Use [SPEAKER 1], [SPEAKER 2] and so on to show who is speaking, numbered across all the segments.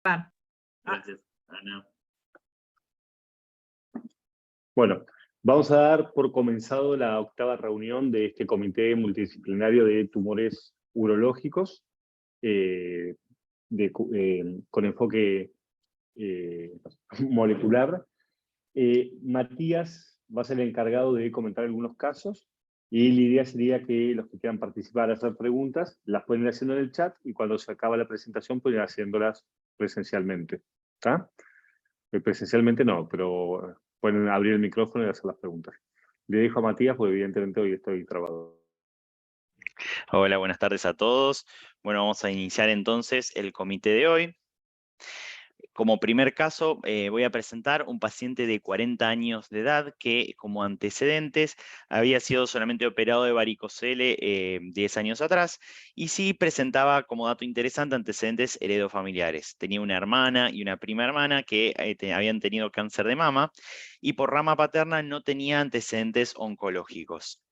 [SPEAKER 1] Ah,
[SPEAKER 2] Gracias, Ana.
[SPEAKER 3] Bueno, vamos a dar por comenzado la 8ª reunión de este comité multidisciplinario de tumores urológicos con enfoque molecular. Matías va a ser el encargado de comentar algunos casos y la idea sería que los que quieran participar, hacer preguntas, las pueden ir haciendo en el chat y cuando se acaba la presentación pueden ir haciéndolas presencialmente. ¿Está? Presencialmente no, pero pueden abrir el micrófono y hacer las preguntas. Le dejo a Matías, porque evidentemente hoy estoy trabado.
[SPEAKER 2] Hola, buenas tardes a todos. Bueno, vamos a iniciar entonces el comité de hoy. Como primer caso, voy a presentar un paciente de 40 años de edad que, como antecedentes, había sido solamente operado de varicocele 10 años atrás y sí presentaba, como dato interesante, antecedentes heredofamiliares. Tenía una hermana y una prima hermana que habían tenido cáncer de mama y por rama paterna no tenía antecedentes oncológicos.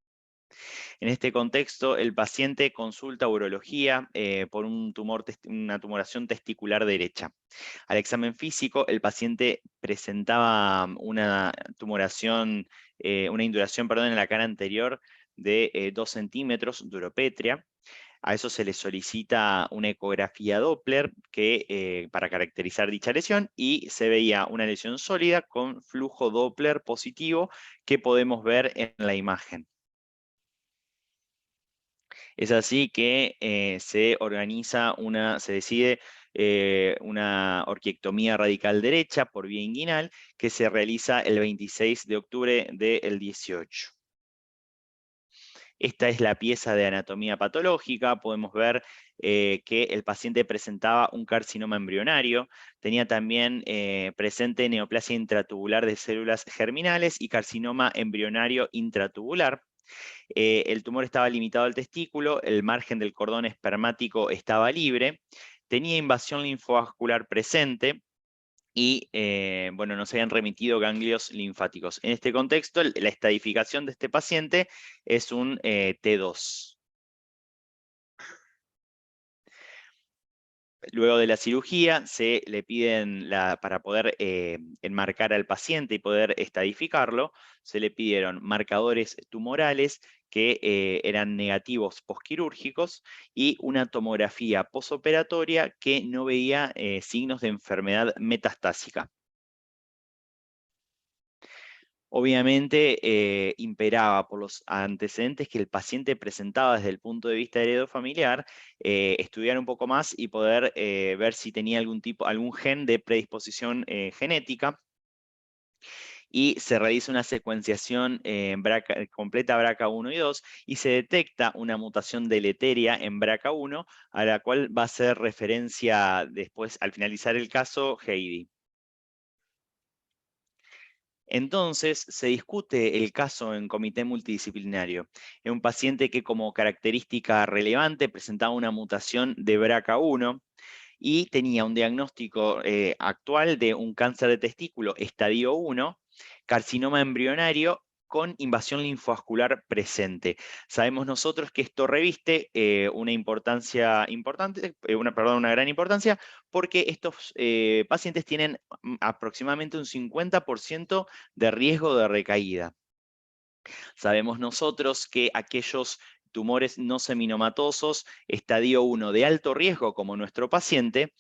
[SPEAKER 2] En este contexto, el paciente consulta urología por una tumoración testicular derecha. Al examen físico, el paciente presentaba una tumoración, una induración, perdón, en la cara anterior de 2 centímetros de uropetria. A eso se le solicita una ecografía Doppler para caracterizar dicha lesión y se veía una lesión sólida con flujo Doppler positivo que podemos ver en la imagen. Es así que se decide una orquiectomía radical derecha por vía inguinal que se realiza el 26 de octubre del 18. Esta es la pieza de anatomía patológica. Podemos ver que el paciente presentaba un carcinoma embrionario. Tenía también presente neoplasia intratubular de células germinales y carcinoma embrionario intratubular. El tumor estaba limitado al testículo, el margen del cordón espermático estaba libre, tenía invasión linfovascular presente y bueno, no se habían remitido ganglios linfáticos. En este contexto, la estadificación de este paciente es un T2. Luego de la cirugía, se le piden, para poder enmarcar al paciente y poder estadificarlo, se le pidieron marcadores tumorales que eran negativos posquirúrgicos y una tomografía posoperatoria que no veía signos de enfermedad metastásica. Obviamente imperaba por los antecedentes que el paciente presentaba desde el punto de vista heredofamiliar, estudiar un poco más y poder ver si tenía algún gen de predisposición genética. Y se realiza una secuenciación completa BRCA1 y 2 y se detecta una mutación deleteria en BRCA1 a la cual va a hacer referencia después, al finalizar el caso, Heidi. Entonces, se discute el caso en comité multidisciplinario. Es un paciente que como característica relevante presentaba una mutación de BRCA1 y tenía un diagnóstico actual de un cáncer de testículo estadio 1, carcinoma embrionario con invasión linfovascular presente. Sabemos nosotros que esto reviste una gran importancia, porque estos pacientes tienen aproximadamente un 50% de riesgo de recaída. Sabemos nosotros que aquellos tumores no seminomatosos, estadio 1 de alto riesgo como nuestro paciente,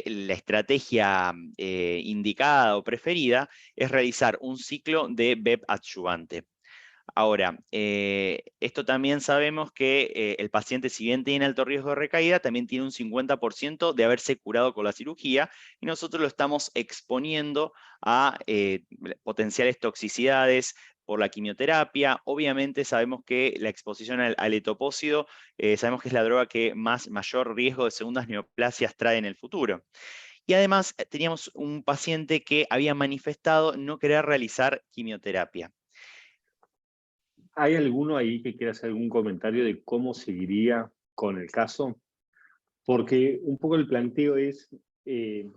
[SPEAKER 2] la estrategia indicada o preferida es realizar un ciclo de BEP adyuvante. Ahora, esto también sabemos que el paciente, si bien tiene alto riesgo de recaída, también tiene un 50% de haberse curado con la cirugía y nosotros lo estamos exponiendo a potenciales toxicidades por la quimioterapia. Obviamente sabemos que la exposición al etopósido, sabemos que es la droga que mayor riesgo de segundas neoplasias trae en el futuro. Y además teníamos un paciente que había manifestado no querer realizar quimioterapia.
[SPEAKER 3] ¿Hay alguno ahí que quiera hacer algún comentario de cómo seguiría con el caso? Porque un poco el planteo es,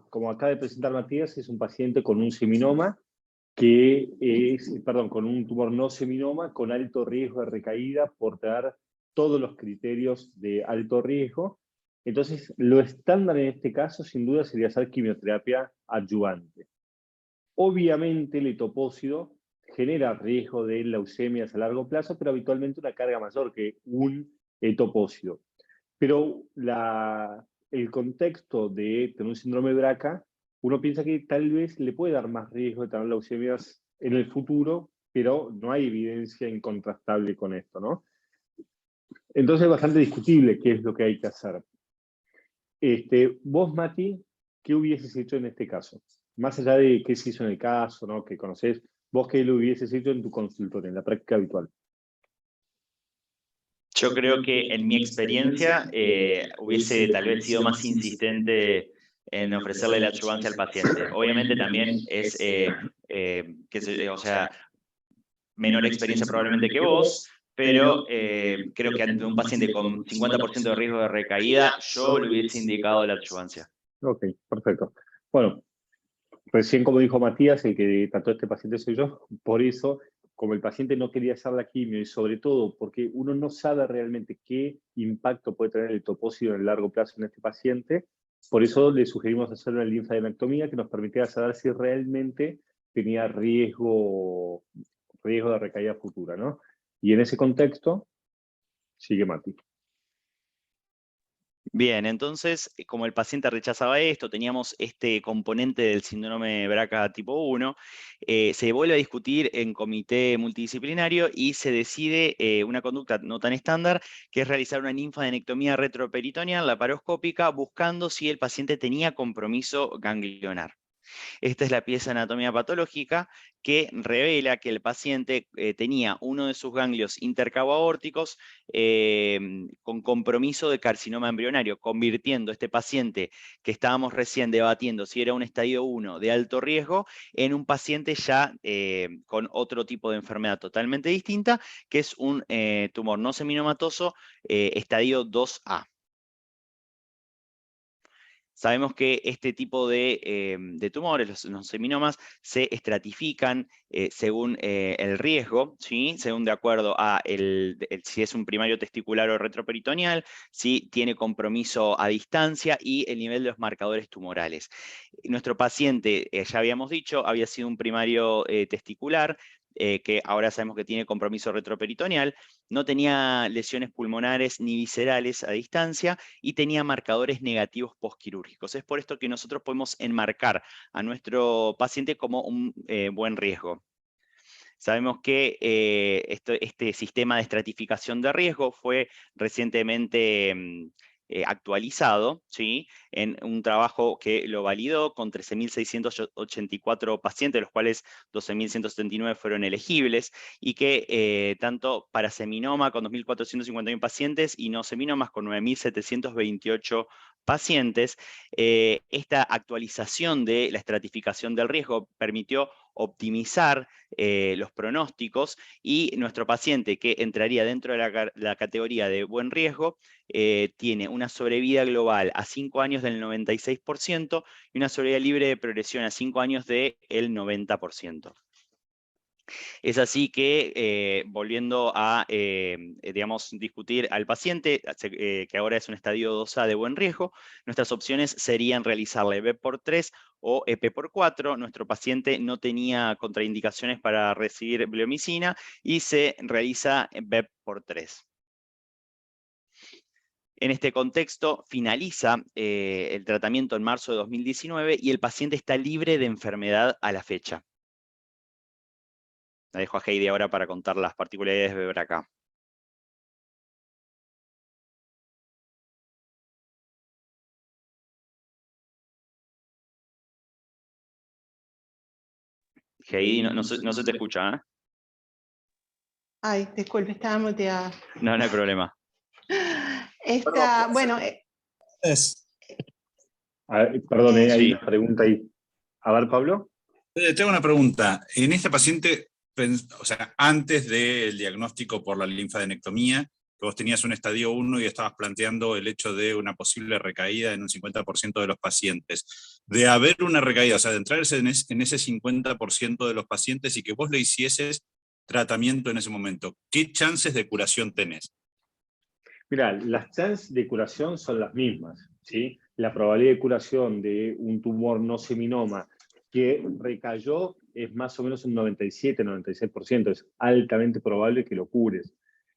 [SPEAKER 3] como acaba de presentar Matías, es un paciente con un seminoma con un tumor no seminoma con alto riesgo de recaída por dar todos los criterios de alto riesgo. Entonces, lo estándar en este caso, sin duda, sería hacer quimioterapia adyuvante. Obviamente, el etopósido genera riesgo de leucemias a largo plazo, pero habitualmente una carga mayor que un etopósido. Pero el contexto de tener un síndrome de BRCA, uno piensa que tal vez le puede dar más riesgo de tener leucemias en el futuro, pero no hay evidencia incontrastable con esto, ¿no? Entonces es bastante discutible qué es lo que hay que hacer. Vos, Mati, ¿qué hubieses hecho en este caso? Más allá de qué se hizo en el caso, ¿no? Que conocés, vos qué lo hubieses hecho en tu consultorio, en la práctica habitual.
[SPEAKER 2] Yo creo que en mi experiencia hubiese tal vez sido más insistente en ofrecerle la adyuvancia al paciente. Obviamente también es, o sea, menor experiencia probablemente que vos, pero creo que ante un paciente con 50% de riesgo de recaída, yo le hubiese indicado la adyuvancia.
[SPEAKER 3] Ok, perfecto. Bueno, recién como dijo Matías, el que trató a este paciente soy yo, por eso, como el paciente no quería hacer la quimio y sobre todo porque uno no sabe realmente qué impacto puede tener el topósito en el largo plazo en este paciente, por eso le sugerimos hacer una linfadenectomía que nos permitiera saber si realmente tenía riesgo de recaída futura, ¿no? Y en ese contexto, sigue Mati.
[SPEAKER 2] Bien, entonces, como el paciente rechazaba esto, teníamos este componente del síndrome BRCA tipo 1, se vuelve a discutir en comité multidisciplinario y se decide una conducta no tan estándar, que es realizar una linfadenectomía retroperitoneal laparoscópica, buscando si el paciente tenía compromiso ganglionar. Esta es la pieza de anatomía patológica que revela que el paciente tenía uno de sus ganglios intercaboaórticos con compromiso de carcinoma embrionario, convirtiendo a este paciente que estábamos recién debatiendo si era un estadio 1 de alto riesgo en un paciente ya con otro tipo de enfermedad totalmente distinta, que es un tumor no seminomatoso estadio 2A. Sabemos que este tipo de tumores, los seminomas, se estratifican según el riesgo, ¿sí? Según de acuerdo a si es un primario testicular o retroperitoneal, si tiene compromiso a distancia y el nivel de los marcadores tumorales. Nuestro paciente, ya habíamos dicho, había sido un primario testicular, que ahora sabemos que tiene compromiso retroperitoneal, no tenía lesiones pulmonares ni viscerales a distancia y tenía marcadores negativos postquirúrgicos. Es por esto que nosotros podemos enmarcar a nuestro paciente como un buen riesgo. Sabemos que este sistema de estratificación de riesgo fue recientemente actualizado, ¿sí? En un trabajo que lo validó con 13.684 pacientes, de los cuales 12.179 fueron elegibles, y que tanto para seminoma con 2.451 pacientes y no seminomas con 9.728 pacientes, esta actualización de la estratificación del riesgo permitió optimizar los pronósticos y nuestro paciente que entraría dentro de la categoría de buen riesgo tiene una sobrevida global a 5 años del 96% y una sobrevida libre de progresión a 5 años del 90%. Es así que, volviendo a, digamos, discutir al paciente, que ahora es un estadio 2A de buen riesgo, nuestras opciones serían realizarle BEP por 3 o EP por 4. Nuestro paciente no tenía contraindicaciones para recibir bleomicina y se realiza BEP por 3. En este contexto, finaliza el tratamiento en marzo de 2019 y el paciente está libre de enfermedad a la fecha. La dejo a Heidi ahora para contar las particularidades de BRCA. Heidi, no se te escucha, ¿eh?
[SPEAKER 1] Ay, disculpe, estaba muteada.
[SPEAKER 2] No hay problema.
[SPEAKER 1] Bueno,
[SPEAKER 3] Perdón, hay
[SPEAKER 2] Sí.
[SPEAKER 3] una pregunta ahí. A ver, Pablo.
[SPEAKER 4] Tengo una pregunta. En este paciente, o sea, antes del diagnóstico por la linfadenectomía, que vos tenías un estadio 1 y estabas planteando el hecho de una posible recaída en un 50% de los pacientes. De haber una recaída, o sea, de entrar en ese 50% de los pacientes y que vos le hicieses tratamiento en ese momento, ¿qué chances de curación tenés?
[SPEAKER 3] Mira, las chances de curación son las mismas, ¿sí? La probabilidad de curación de un tumor no seminoma que recayó es más o menos un 97-96%, es altamente probable que lo cures.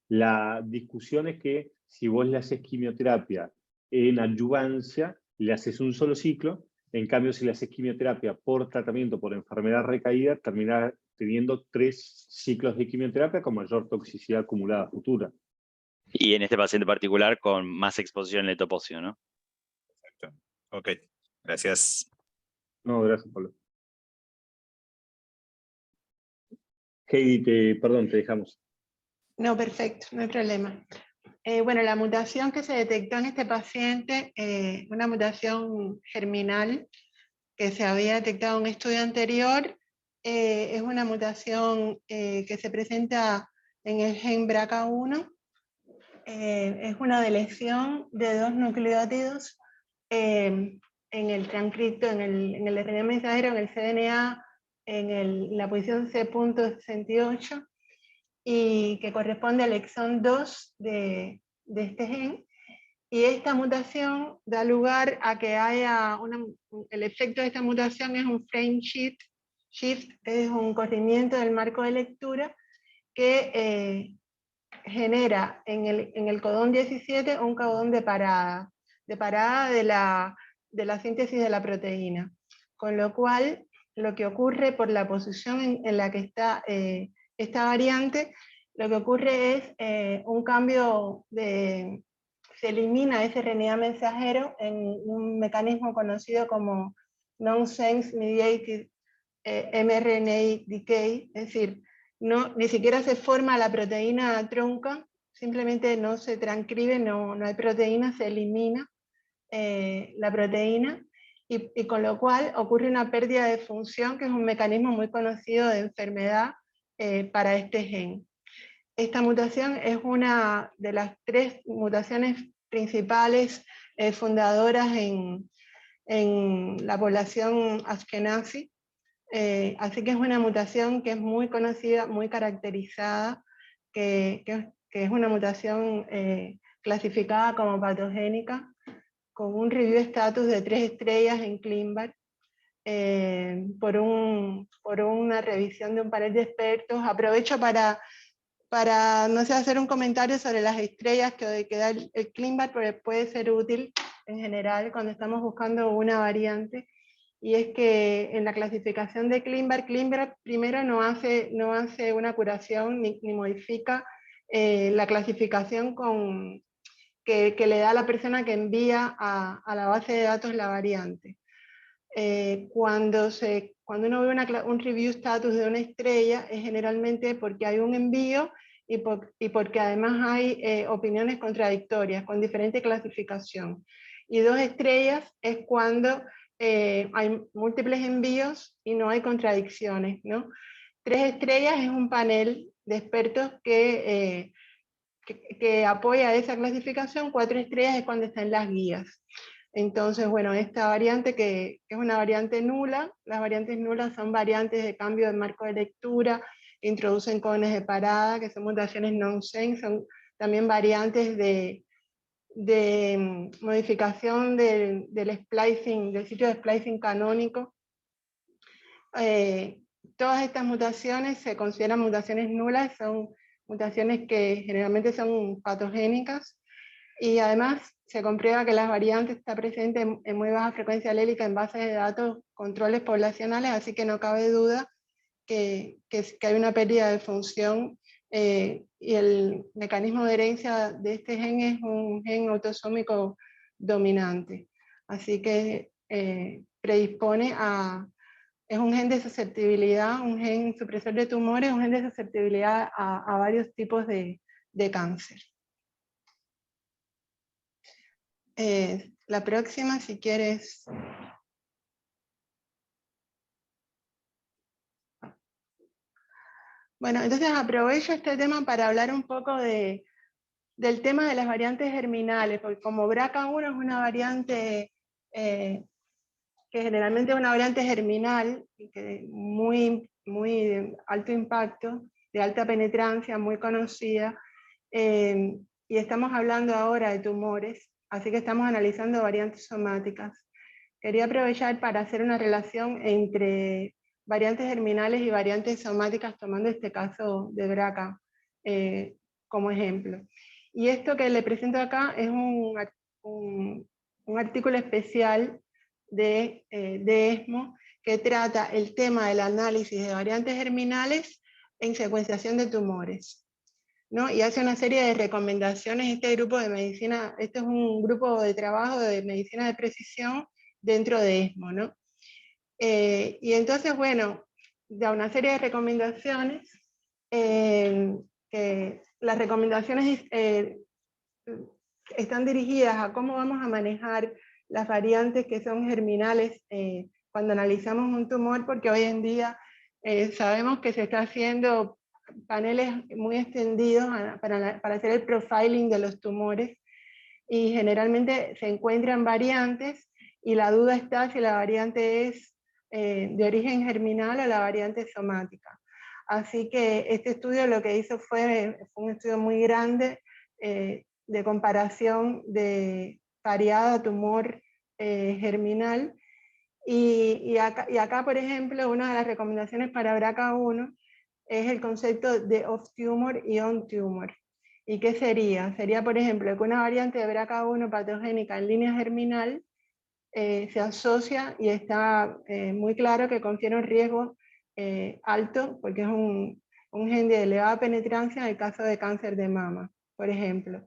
[SPEAKER 3] La discusión es que si vos le haces quimioterapia en adyuvancia, le haces un solo ciclo, en cambio si le haces quimioterapia por tratamiento por enfermedad recaída, termina teniendo 3 ciclos de quimioterapia con mayor toxicidad acumulada futura.
[SPEAKER 2] Y en este paciente particular con más exposición en letopósito, ¿no?
[SPEAKER 4] Perfecto. Ok, gracias.
[SPEAKER 3] No, gracias, Pablo. Heidi, perdón, te dejamos.
[SPEAKER 1] No, perfecto, no hay problema. Bueno, la mutación que se detectó en este paciente, una mutación germinal que se había detectado en un estudio anterior, es una mutación que se presenta en el gen BRCA1. Es una deleción de 2 nucleótidos en el transcripto, en el RNA mensajero, en el CDNA, en la posición C.68, y que corresponde al exón 2 de este gen. Y esta mutación da lugar a que haya el efecto de esta mutación es un frame shift, es un corrimiento del marco de lectura que genera en el codón 17 un codón de parada de la síntesis de la proteína. Con lo cual, lo que ocurre por la posición en la que está esta variante, lo que ocurre es un cambio se elimina ese RNA mensajero en un mecanismo conocido como Nonsense Mediated mRNA Decay, es decir, ni siquiera se forma la proteína trunca, simplemente no se transcribe, no hay proteína, se elimina la proteína, y con lo cual ocurre una pérdida de función, que es un mecanismo muy conocido de enfermedad para este gen. Esta mutación es una de las 3 mutaciones principales fundadoras en la población Ashkenazi. Así que es una mutación que es muy conocida, muy caracterizada, que es una mutación clasificada como patogénica, con un review status de 3 estrellas en ClinVar, por una revisión de un panel de expertos. Aprovecho para no sé, hacer un comentario sobre las estrellas que da el ClinVar, porque puede ser útil en general cuando estamos buscando una variante. Y es que en la clasificación de ClinVar primero no hace una curación ni modifica la clasificación que le da a la persona que envía a la base de datos la variante. Cuando uno ve un review status de una estrella, es generalmente porque hay un envío y porque además hay opiniones contradictorias con diferente clasificación. Y 2 estrellas es cuando hay múltiples envíos y no hay contradicciones, ¿no? 3 estrellas es un panel de expertos que apoya esa clasificación. 4 estrellas es cuando están las guías. Entonces, bueno, esta variante que es una variante nula, las variantes nulas son variantes de cambio de marco de lectura, introducen codones de parada, que son mutaciones nonsense, son también variantes de modificación del splicing, del sitio de splicing canónico. Todas estas mutaciones se consideran mutaciones nulas, son mutaciones que generalmente son patogénicas, y además se comprueba que las variantes están presentes en muy baja frecuencia alélica en bases de datos, controles poblacionales, así que no cabe duda que hay una pérdida de función, y el mecanismo de herencia de este gen es un gen autosómico dominante. Así que predispone es un gen de susceptibilidad, un gen supresor de tumores, un gen de susceptibilidad a varios tipos de cáncer. La próxima, si quieres. Bueno, entonces aprovecho este tema para hablar un poco del tema de las variantes germinales, porque como BRCA1 es una variante que generalmente es una variante germinal, que muy de alto impacto, de alta penetrancia, muy conocida, y estamos hablando ahora de tumores, así que estamos analizando variantes somáticas. Quería aprovechar para hacer una relación entre variantes germinales y variantes somáticas, tomando este caso de BRCA como ejemplo. Y esto que le presento acá es un artículo especial de ESMO que trata el tema del análisis de variantes germinales en secuenciación de tumores, ¿no? Y hace una serie de recomendaciones. Este grupo de medicina, este es un grupo de trabajo de medicina de precisión dentro de ESMO, ¿no? Y entonces, bueno, da una serie de recomendaciones, que las recomendaciones están dirigidas a cómo vamos a manejar las variantes que son germinales cuando analizamos un tumor, porque hoy en día sabemos que se está haciendo paneles muy extendidos para hacer el profiling de los tumores, y generalmente se encuentran variantes, y la duda está si la variante es de origen germinal o la variante somática. Así que este estudio lo que hizo fue un estudio muy grande de comparación de variado a tumor germinal, y acá, por ejemplo, una de las recomendaciones para BRCA1 es el concepto de off-tumor y on-tumor. ¿Y qué sería? Sería, por ejemplo, que una variante de BRCA1 patogénica en línea germinal se asocia y está muy claro que confiere un riesgo alto, porque es un gen de elevada penetrancia en el caso de cáncer de mama, por ejemplo.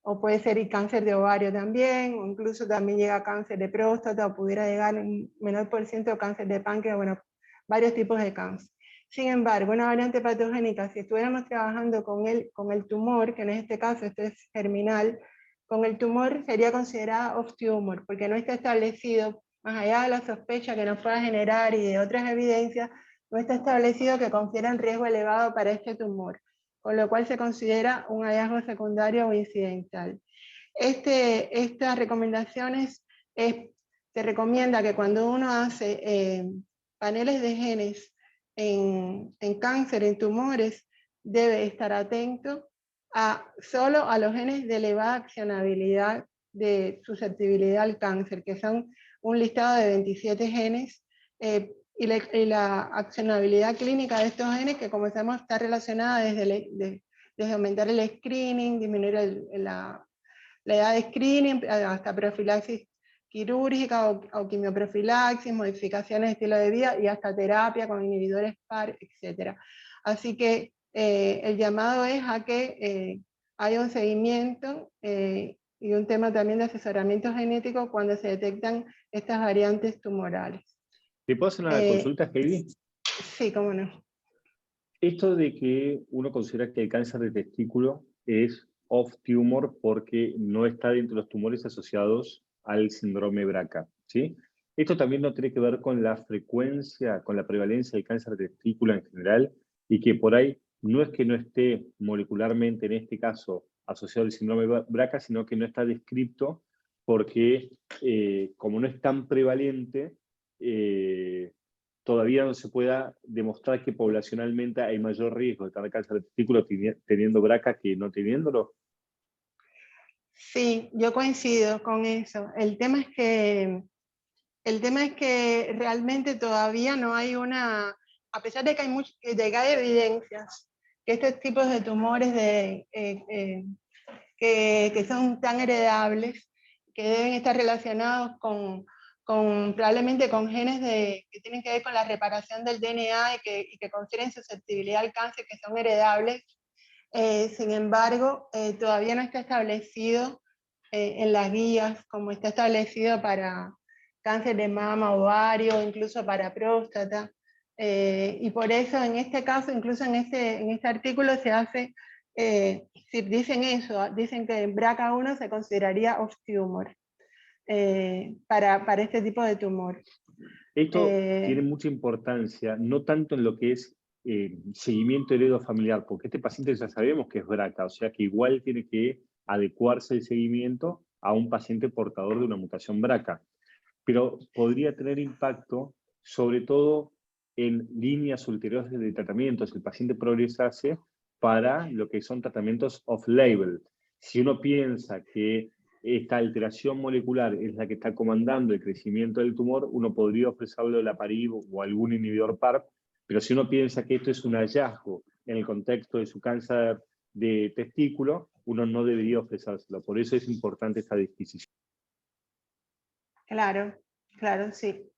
[SPEAKER 1] O puede ser y cáncer de ovario también, o incluso también llega cáncer de próstata, o pudiera llegar un menor por ciento cáncer de páncreas, bueno, varios tipos de cáncer. Sin embargo, una variante patogénica, si estuviéramos trabajando con el tumor, que en este caso esto es germinal, con el tumor sería considerada off-tumor, porque no está establecido, más allá de la sospecha que nos pueda generar y de otras evidencias, no está establecido que confieran riesgo elevado para este tumor, con lo cual se considera un hallazgo secundario o incidental. Estas recomendaciones se recomienda que cuando uno hace paneles de genes en cáncer, en tumores, debe estar atento solo a los genes de elevada accionabilidad de susceptibilidad al cáncer, que son un listado de 27 genes, y la accionabilidad clínica de estos genes, que como sabemos está relacionada desde aumentar el screening, disminuir la edad de screening, hasta profilaxis quirúrgica o quimioprofilaxis, modificaciones de estilo de vida y hasta terapia con inhibidores PAR, etc. Así que el llamado es a que haya un seguimiento y un tema también de asesoramiento genético cuando se detectan estas variantes tumorales.
[SPEAKER 3] ¿Te puedo hacer una consulta, Heidi?
[SPEAKER 1] Sí, cómo no.
[SPEAKER 3] Esto de que uno considera que el cáncer de testículo es off-tumor porque no está dentro de los tumores asociados al síndrome BRCA, ¿sí? Esto también no tiene que ver con la frecuencia, con la prevalencia del cáncer de testículo en general, y que por ahí no es que no esté molecularmente, en este caso, asociado al síndrome BRCA, sino que no está descrito porque, como no es tan prevalente, todavía no se pueda demostrar que poblacionalmente hay mayor riesgo de tener cáncer de testículo teniendo BRCA que no teniéndolo.
[SPEAKER 1] Sí, yo coincido con eso. El tema es que realmente todavía no hay a pesar de que hay evidencias que estos tipos de tumores que son tan heredables, que deben estar relacionados probablemente con genes que tienen que ver con la reparación del DNA y que confieren susceptibilidad al cáncer, que son heredables. Sin embargo, todavía no está establecido en las guías como está establecido para cáncer de mama, ovario, incluso para próstata. Y por eso en este caso, incluso en este artículo se hace, si dicen eso, dicen que BRCA1 se consideraría off-tumor para este tipo de tumor.
[SPEAKER 3] Esto tiene mucha importancia, no tanto en lo que es seguimiento heredofamiliar, porque este paciente ya sabemos que es BRCA, o sea que igual tiene que adecuarse el seguimiento a un paciente portador de una mutación BRCA. Pero podría tener impacto, sobre todo en líneas ulteriores de tratamiento, si el paciente progresase para lo que son tratamientos off-label. Si uno piensa que esta alteración molecular es la que está comandando el crecimiento del tumor, uno podría ofrecerle la PARP o algún inhibidor PARP, pero si uno piensa que esto es un hallazgo en el contexto de su cáncer de testículo, uno no debería ofrecérselo. Por eso es importante esta disquisición.
[SPEAKER 1] Claro, claro, sí.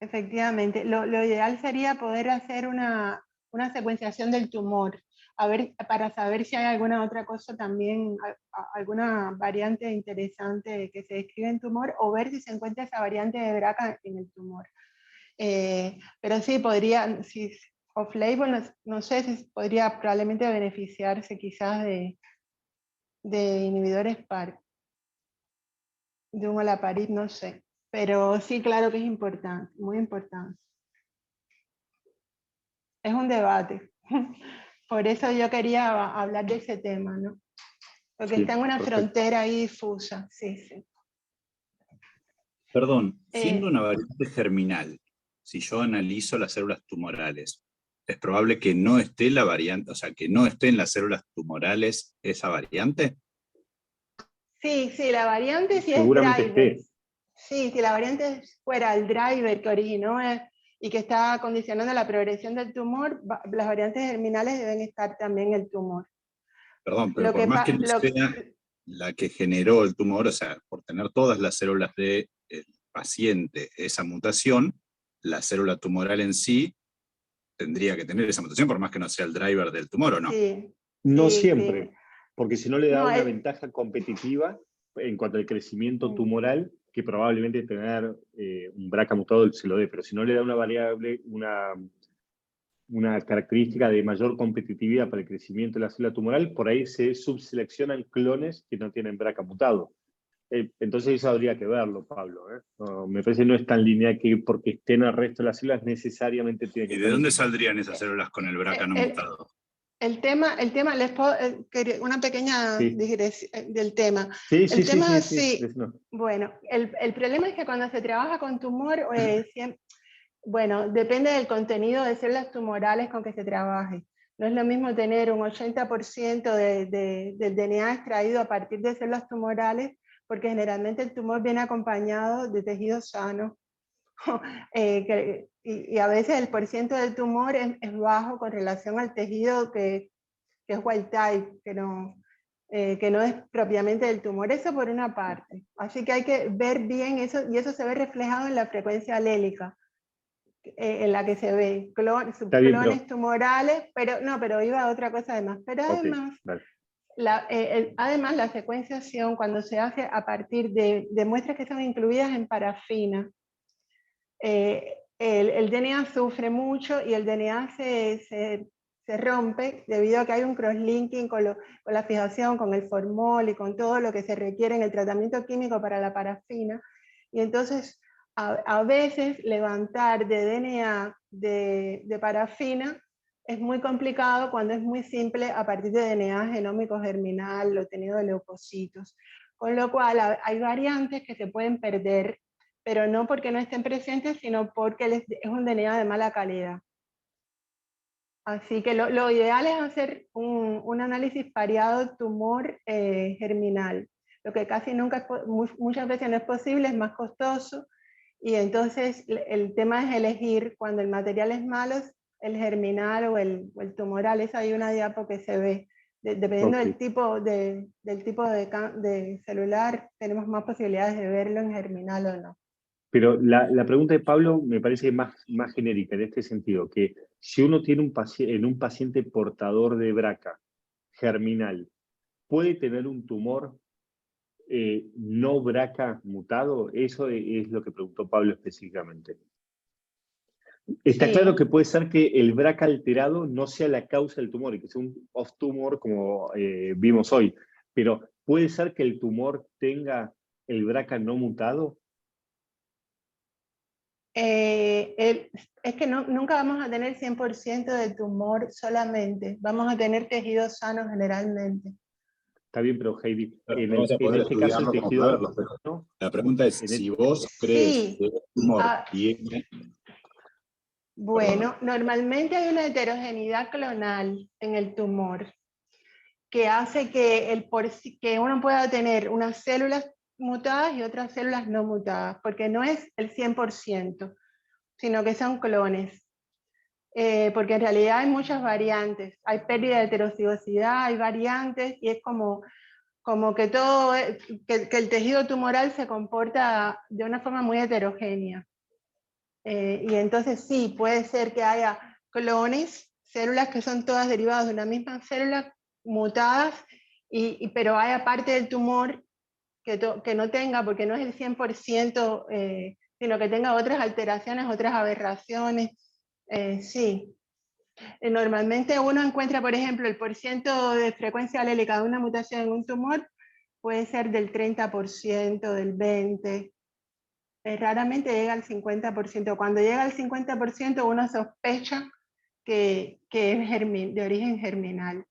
[SPEAKER 1] Efectivamente. Lo ideal sería poder hacer una secuenciación del tumor, para saber si hay alguna otra cosa también, alguna variante interesante que se describe en tumor, o ver si se encuentra esa variante de BRCA en el tumor. Pero sí, podría, si off-label, no sé si podría probablemente beneficiarse quizás de inhibidores PARP, de un olaparib, no sé. Pero sí, claro que es importante, muy importante. Es un debate. Por eso yo quería hablar de ese tema, ¿no? Porque
[SPEAKER 3] Sí,
[SPEAKER 1] está en una
[SPEAKER 3] perfecto.
[SPEAKER 1] frontera ahí difusa, sí, sí.
[SPEAKER 4] Perdón, siendo una variante germinal, si yo analizo las células tumorales, ¿es probable que no esté la variante, o sea, que no esté en las células tumorales esa variante?
[SPEAKER 1] Sí, sí, la variante sí es
[SPEAKER 3] Seguramente
[SPEAKER 1] driver.
[SPEAKER 3] esté.
[SPEAKER 1] Sí, si la variante fuera el driver que originó y que está condicionando la progresión del tumor, las variantes germinales deben estar también en el tumor.
[SPEAKER 4] Perdón, pero por más que no sea la que generó el tumor, o sea, por tener todas las células del paciente esa mutación, la célula tumoral en sí tendría que tener esa mutación, por más que no sea el driver del tumor, ¿o no?
[SPEAKER 1] Sí,
[SPEAKER 3] No
[SPEAKER 1] sí,
[SPEAKER 3] siempre,
[SPEAKER 1] sí.
[SPEAKER 3] porque si no le da
[SPEAKER 1] No,
[SPEAKER 3] una ventaja competitiva en cuanto al crecimiento tumoral, que probablemente tener un BRCA mutado se lo dé, pero si no le da una variable, una característica de mayor competitividad para el crecimiento de la célula tumoral, por ahí se subseleccionan clones que no tienen BRCA mutado. Entonces eso habría que verlo, Pablo. No, me parece que no es tan lineal que porque estén el resto de las células necesariamente tiene que
[SPEAKER 4] ¿Y de
[SPEAKER 3] estar
[SPEAKER 4] dónde
[SPEAKER 3] el tumor.
[SPEAKER 4] saldrían esas células con el BRCA no mutado?
[SPEAKER 1] El tema, les puedo, una pequeña
[SPEAKER 3] Sí.
[SPEAKER 1] digresión del tema.
[SPEAKER 3] Sí,
[SPEAKER 1] El tema,
[SPEAKER 3] sí. No.
[SPEAKER 1] Bueno, el problema es que cuando se trabaja con tumor, bueno, depende del contenido de células tumorales con que se trabaje. No es lo mismo tener un 80% del DNA extraído a partir de células tumorales, porque generalmente el tumor viene acompañado de tejido sano. Y a veces el porciento del tumor es bajo con relación al tejido que es wild type, que no es propiamente del tumor. Eso por una parte. Así que hay que ver bien eso, y eso se ve reflejado en la frecuencia alélica, en la que se ve subclones tumorales, pero iba a otra cosa además. Pero además, además la secuenciación, cuando se hace a partir de muestras que son incluidas en parafina, el DNA sufre mucho y el DNA se rompe debido a que hay un crosslinking con la fijación, con el formol y con todo lo que se requiere en el tratamiento químico para la parafina. Y entonces, a veces levantar de DNA de parafina es muy complicado cuando es muy simple a partir de DNA genómico germinal obtenido de leucocitos. Con lo cual hay variantes que se pueden perder, pero no porque no estén presentes, sino porque es un DNA de mala calidad. Así que lo ideal es hacer un análisis pareado tumor germinal. Lo que casi nunca, muchas veces no es posible, es más costoso, y entonces el tema es elegir cuando el material es malo, el germinal o el tumoral. Esa hay una diapo que se ve. Dependiendo del tipo de celular, tenemos más posibilidades de verlo en germinal o no.
[SPEAKER 3] Pero la pregunta de Pablo me parece más genérica en este sentido, que si uno tiene un paciente portador de BRCA germinal, ¿puede tener un tumor no BRCA mutado? Eso es lo que preguntó Pablo específicamente. Está claro que puede ser que el BRCA alterado no sea la causa del tumor y que sea un off-tumor como vimos hoy, pero ¿puede ser que el tumor tenga el BRCA no mutado?
[SPEAKER 1] Es que nunca vamos a tener 100% del tumor solamente, vamos a tener tejidos sanos generalmente.
[SPEAKER 3] Está bien, pero Heidi, en este caso el tejido... ¿no?
[SPEAKER 4] La pregunta es, si vos crees que el tumor tiene...
[SPEAKER 1] Bueno, normalmente hay una heterogeneidad clonal en el tumor. que hace que uno pueda tener unas células mutadas y otras células no mutadas, porque no es el 100%, sino que son clones. Porque en realidad hay muchas variantes, hay pérdida de heterocigosidad, hay variantes, y es como que que el tejido tumoral se comporta de una forma muy heterogénea. Y entonces sí, puede ser que haya clones, células que son todas derivadas de una misma célula, mutadas, pero haya parte del tumor que no tenga, porque no es el 100%, sino que tenga otras alteraciones, otras aberraciones. Sí. Normalmente uno encuentra, por ejemplo, el porciento de frecuencia alélica de una mutación en un tumor puede ser del 30%, del 20%. Raramente llega al 50%. Cuando llega al 50%, uno sospecha que es de origen germinal.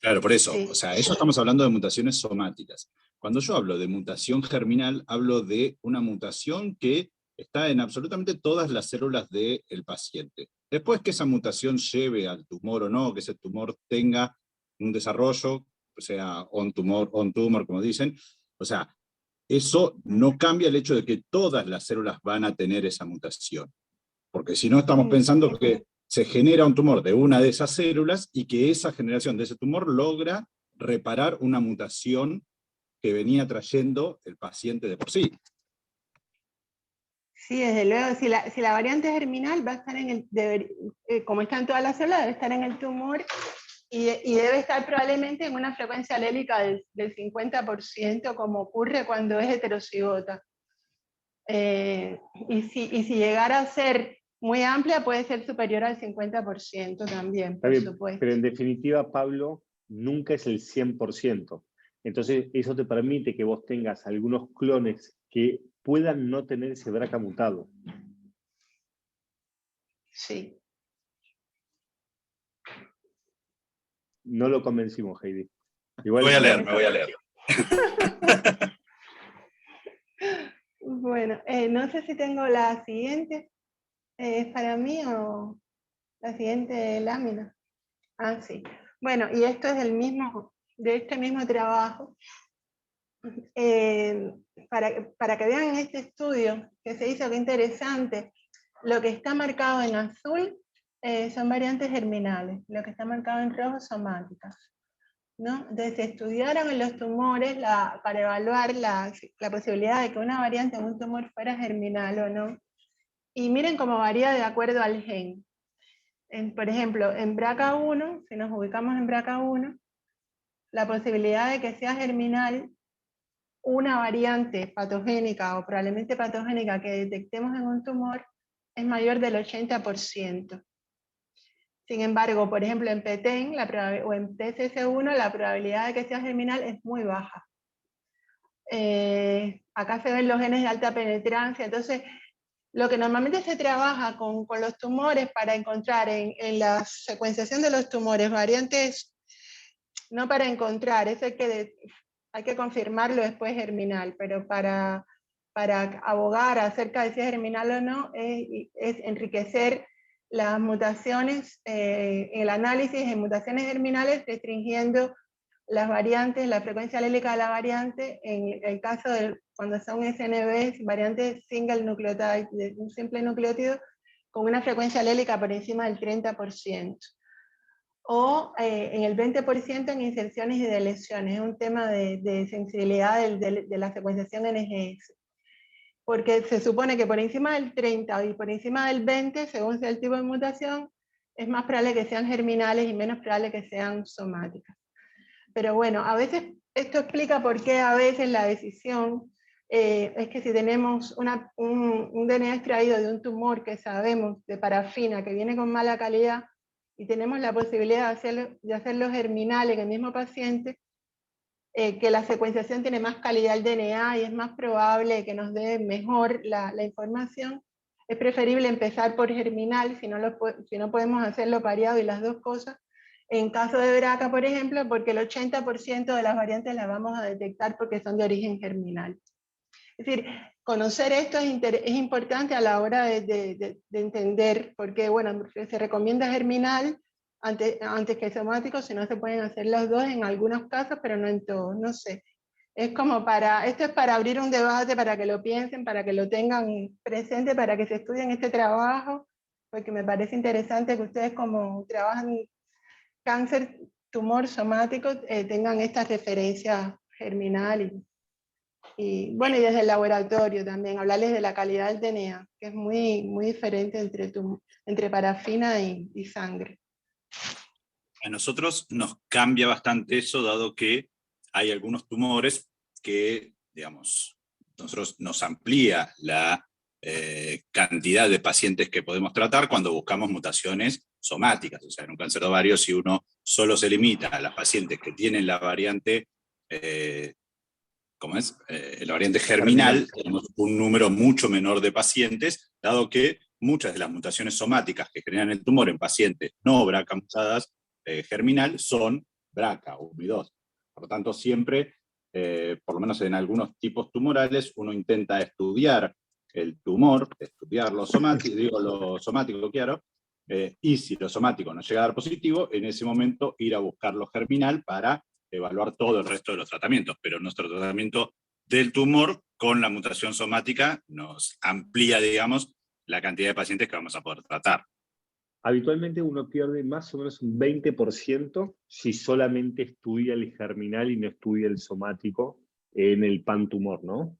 [SPEAKER 4] Claro, por eso,
[SPEAKER 1] Sí.
[SPEAKER 4] o sea, eso estamos hablando de mutaciones somáticas. Cuando yo hablo de mutación germinal, hablo de una mutación que está en absolutamente todas las células del paciente. Después que esa mutación lleve al tumor o no, que ese tumor tenga un desarrollo, o sea, on tumor, como dicen, o sea, eso no cambia el hecho de que todas las células van a tener esa mutación. Porque si no estamos pensando que se genera un tumor de una de esas células y que esa generación de ese tumor logra reparar una mutación que venía trayendo el paciente de por sí.
[SPEAKER 1] Sí, desde luego, si la variante germinal va a estar como está en todas las células, debe estar en el tumor y debe estar probablemente en una frecuencia alélica del 50%, como ocurre cuando es heterocigota. Y si llegara a ser muy amplia, puede ser superior al 50% también, por supuesto.
[SPEAKER 3] Pero en definitiva, Pablo, nunca es el 100%. Entonces, eso te permite que vos tengas algunos clones que puedan no tener ese BRCA mutado.
[SPEAKER 1] Sí.
[SPEAKER 3] No lo convencimos, Heidi. Igual
[SPEAKER 4] me voy a leer.
[SPEAKER 1] Bueno, no sé si tengo la siguiente. ¿Es para mí o la siguiente lámina? Ah, sí. Bueno, y esto es de este mismo trabajo. Para que vean este estudio que se hizo, qué interesante, lo que está marcado en azul son variantes germinales, lo que está marcado en rojo somáticas, ¿no? Entonces se estudiaron en los tumores para evaluar la posibilidad de que una variante en un tumor fuera germinal o no. Y miren cómo varía de acuerdo al gen. Por ejemplo, en BRCA1, si nos ubicamos en BRCA1, la posibilidad de que sea germinal una variante patogénica o probablemente patogénica que detectemos en un tumor es mayor del 80%. Sin embargo, por ejemplo, en PTEN o en TCS1 la probabilidad de que sea germinal es muy baja. Acá se ven los genes de alta penetrancia, entonces lo que normalmente se trabaja con los tumores para encontrar en la secuenciación de los tumores variantes, no para encontrar, eso hay que confirmarlo después germinal, pero para abogar acerca de si es germinal o no, es enriquecer las mutaciones, el análisis en mutaciones germinales, restringiendo las variantes, la frecuencia alélica de la variante, en el caso de cuando son SNVs, variantes single nucleotide, de un simple nucleótido, con una frecuencia alélica por encima del 30%. O en el 20% en inserciones y deleciones. Es un tema de sensibilidad de la secuenciación NGS. Porque se supone que por encima del 30 y por encima del 20, según sea el tipo de mutación, es más probable que sean germinales y menos probable que sean somáticas. Pero bueno, a veces esto explica por qué a veces la decisión es que si tenemos un DNA extraído de un tumor que sabemos de parafina, que viene con mala calidad, y tenemos la posibilidad de hacerlo germinal en el mismo paciente, que la secuenciación tiene más calidad el DNA y es más probable que nos dé mejor la información, es preferible empezar por germinal si no podemos hacerlo pareado y las dos cosas. En caso de BRCA, por ejemplo, porque el 80% de las variantes las vamos a detectar porque son de origen germinal. Es decir, conocer esto es importante a la hora de entender por qué, bueno, se recomienda germinal, antes que el somático, si no se pueden hacer los dos en algunos casos, pero no en todos, no sé. Es como esto es para abrir un debate, para que lo piensen, para que lo tengan presente, para que se estudien este trabajo, porque me parece interesante que ustedes como trabajan cáncer, tumor somático, tengan esta referencia germinal y bueno, y desde el laboratorio también, hablarles de la calidad del DNA, que es muy, muy diferente entre parafina y sangre.
[SPEAKER 4] A nosotros nos cambia bastante eso, dado que hay algunos tumores que, digamos, nosotros nos amplía la cantidad de pacientes que podemos tratar cuando buscamos mutaciones somáticas. O sea, en un cáncer de ovario, si uno solo se limita a las pacientes que tienen la variante, la variante germinal, tenemos un número mucho menor de pacientes, dado que muchas de las mutaciones somáticas que generan el tumor en pacientes no BRCA mutadas germinal son BRCA1 y 2. Por lo tanto, siempre, por lo menos en algunos tipos tumorales, uno intenta estudiar el tumor, estudiar lo somático, claro, y si lo somático no llega a dar positivo, en ese momento ir a buscar lo germinal para evaluar todo el resto de los tratamientos, pero nuestro tratamiento del tumor con la mutación somática nos amplía, digamos, la cantidad de pacientes que vamos a poder tratar.
[SPEAKER 3] Habitualmente uno pierde más o menos un 20% si solamente estudia el germinal y no estudia el somático en el pan-tumor, ¿no?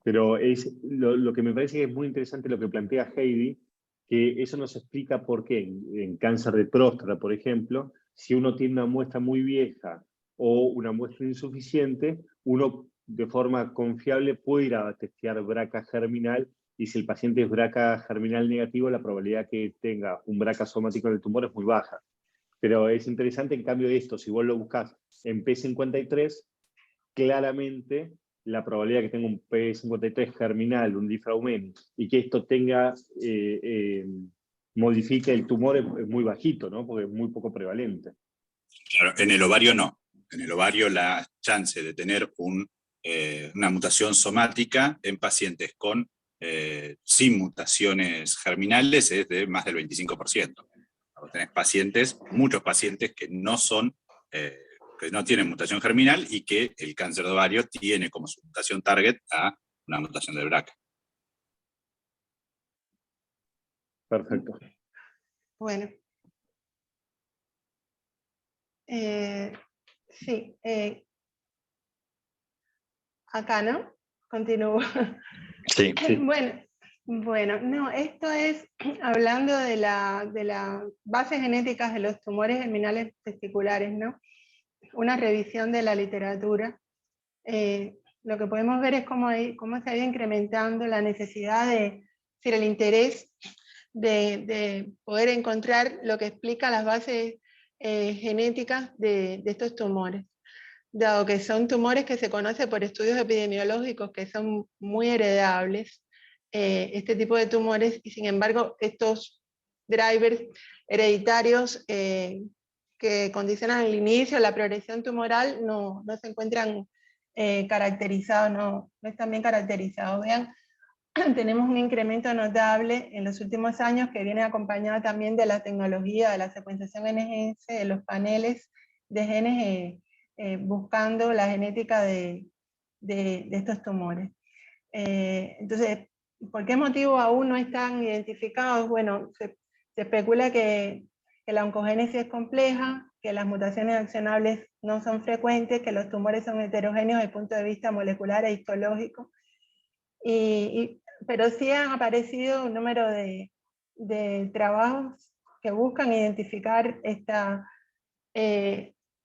[SPEAKER 3] Pero lo que me parece que es muy interesante lo que plantea Heidi, que eso nos explica por qué en cáncer de próstata, por ejemplo, si uno tiene una muestra muy vieja o una muestra insuficiente, uno de forma confiable puede ir a testear BRCA germinal, y si el paciente es BRCA germinal negativo, la probabilidad que tenga un BRCA somático en el tumor es muy baja. Pero es interesante, en cambio de esto, si vos lo buscás en P53, claramente la probabilidad que tenga un P53 germinal, un difraumeni, y que esto modifique el tumor es muy bajito, ¿no? Porque es muy poco prevalente.
[SPEAKER 4] Claro, en el ovario no. En el ovario la chance de tener una mutación somática en pacientes sin mutaciones germinales es de más del 25%. Tenés muchos pacientes que no tienen mutación germinal y que el cáncer de ovario tiene como su mutación target a una mutación de BRCA.
[SPEAKER 3] Perfecto.
[SPEAKER 1] Bueno. Sí. Acá, ¿no? Continúo.
[SPEAKER 2] Sí.
[SPEAKER 1] Bueno, no, esto es hablando de las bases genéticas de los tumores germinales testiculares, ¿no? Una revisión de la literatura. Lo que podemos ver es cómo se ha ido incrementando la necesidad el interés de poder encontrar lo que explica las bases genéticas de estos tumores, dado que son tumores que se conocen por estudios epidemiológicos que son muy heredables, este tipo de tumores, y sin embargo estos drivers hereditarios que condicionan el inicio, la progresión tumoral, no se encuentran caracterizados, no están bien caracterizados. Vean, tenemos un incremento notable en los últimos años que viene acompañado también de la tecnología de la secuenciación NGS, de los paneles de genes buscando la genética de estos tumores. Entonces, ¿por qué motivo aún no están identificados? Bueno, se especula que la oncogénesis es compleja, que las mutaciones accionables no son frecuentes, que los tumores son heterogéneos desde el punto de vista molecular e histológico, pero sí han aparecido un número de trabajos que buscan identificar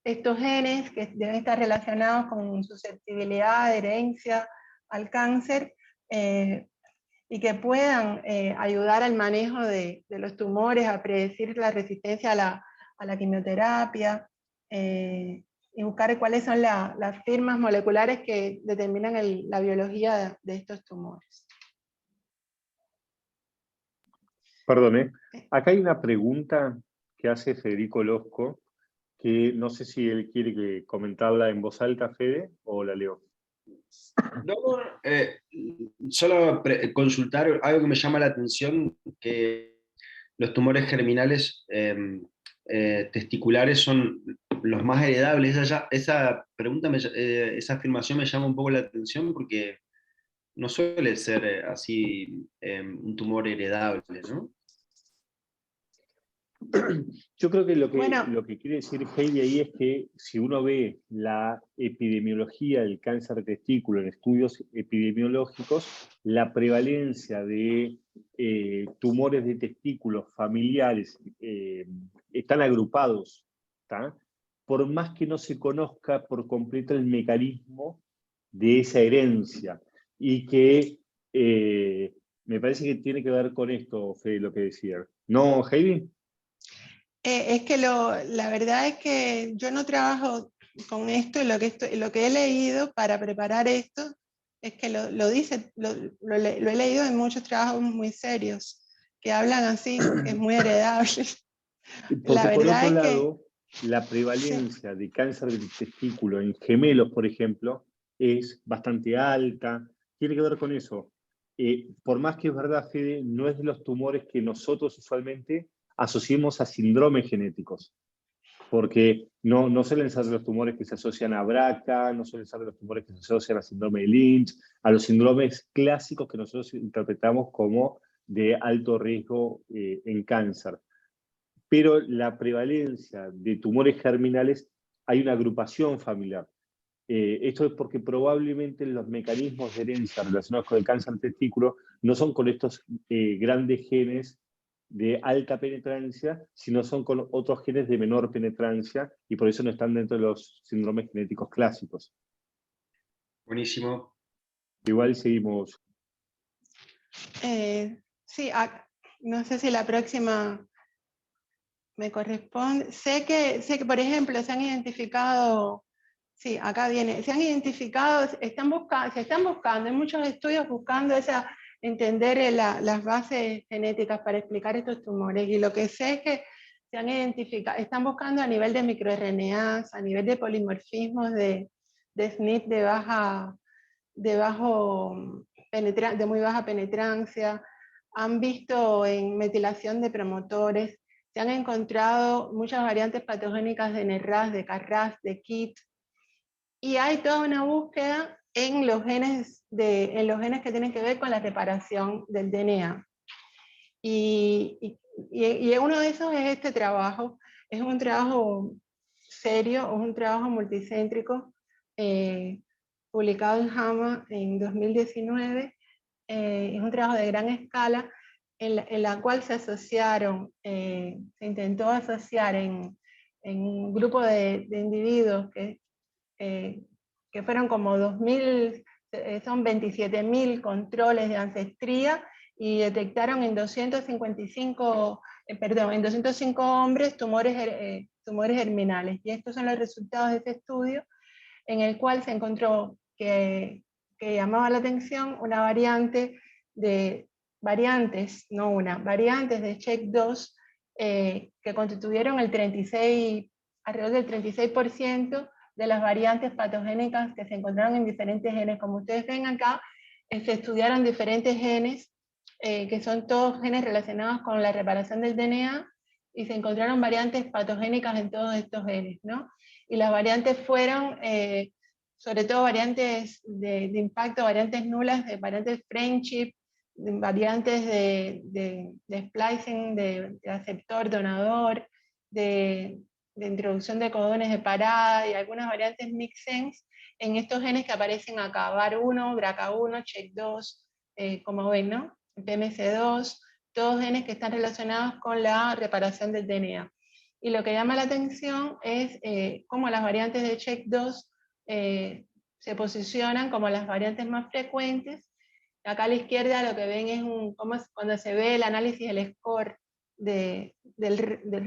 [SPEAKER 1] estos genes que deben estar relacionados con susceptibilidad, herencia al cáncer, y que puedan ayudar al manejo de los tumores, a predecir la resistencia a la quimioterapia, y buscar cuáles son las firmas moleculares que determinan la biología de estos tumores.
[SPEAKER 3] Perdón, acá hay una pregunta que hace Federico Losco, que no sé si él quiere comentarla en voz alta, Fede, o la leo.
[SPEAKER 5] No, solo consultar algo que me llama la atención, que los tumores germinales testiculares son los más heredables. Esa pregunta, esa afirmación me llama un poco la atención porque no suele ser así un tumor heredable, ¿no?
[SPEAKER 3] Yo creo que
[SPEAKER 1] Bueno.
[SPEAKER 3] lo que quiere decir Heidi ahí es que si uno ve la epidemiología del cáncer de testículo en estudios epidemiológicos, la prevalencia de tumores de testículos familiares están agrupados, ¿tá? Por más que no se conozca por completo el mecanismo de esa herencia, y que me parece que tiene que ver con esto, Fede, lo que decía. ¿No, Heidi?
[SPEAKER 1] Es que la verdad es que yo no trabajo con esto, y lo que he leído para preparar esto es que lo dice, lo he leído en muchos trabajos muy serios que hablan así, que es muy heredable.
[SPEAKER 3] Porque
[SPEAKER 1] La
[SPEAKER 3] por
[SPEAKER 1] verdad
[SPEAKER 3] otro
[SPEAKER 1] es que
[SPEAKER 3] lado, la
[SPEAKER 1] sí,
[SPEAKER 3] prevalencia de cáncer de testículo en gemelos, por ejemplo, es bastante alta. Tiene que ver con eso. Por más que es verdad, Fede, no es de los tumores que nosotros usualmente asociemos a síndromes genéticos. Porque no suelen ser de los tumores que se asocian a BRCA, no suelen ser de los tumores que se asocian a síndrome de Lynch, a los síndromes clásicos que nosotros interpretamos como de alto riesgo en cáncer. Pero la prevalencia de tumores germinales, hay una agrupación familiar. Esto es porque probablemente los mecanismos de herencia relacionados con el cáncer de testículo no son con estos grandes genes de alta penetrancia, sino son con otros genes de menor penetrancia, y por eso no están dentro de los síndromes genéticos clásicos.
[SPEAKER 5] Buenísimo.
[SPEAKER 3] Igual seguimos.
[SPEAKER 1] sí, no sé si la próxima me corresponde. Sé que, por ejemplo, se han identificado, sí, acá viene, se han identificado, se están buscando, hay muchos estudios buscando entender las bases genéticas para explicar estos tumores, y lo que sé es que se han identificado, están buscando a nivel de microRNAs, a nivel de polimorfismos de SNP de muy baja penetrancia, han visto en metilación de promotores, se han encontrado muchas variantes patogénicas de NRAS, de KRAS, de KIT, y hay toda una búsqueda en los genes que tienen que ver con la reparación del DNA. Y uno de esos es este trabajo. Es un trabajo serio, es un trabajo multicéntrico, publicado en JAMA en 2019. Es un trabajo de gran escala en la cual se asociaron, se intentó asociar en un grupo de individuos que fueron como 2.000, son 27.000 controles de ancestría, y detectaron en 205 hombres tumores germinales. Y estos son los resultados de este estudio, en el cual se encontró que llamaba la atención una variante variantes de CHEK2 que constituyeron alrededor del 36% de las variantes patogénicas que se encontraron en diferentes genes. Como ustedes ven acá, se estudiaron diferentes genes, que son todos genes relacionados con la reparación del DNA, y se encontraron variantes patogénicas en todos estos genes, ¿no? Y las variantes fueron, sobre todo variantes de impacto, variantes nulas, variantes friendship, variantes de splicing, de aceptor donador, de introducción de codones de parada, y algunas variantes mixense en estos genes que aparecen acá, BAR1, BRCA1, CHEK2, como ven, ¿no? PMC2, todos genes que están relacionados con la reparación del DNA. Y lo que llama la atención es cómo las variantes de CHEK2 se posicionan como las variantes más frecuentes. Acá a la izquierda lo que ven es cuando se ve el análisis del score del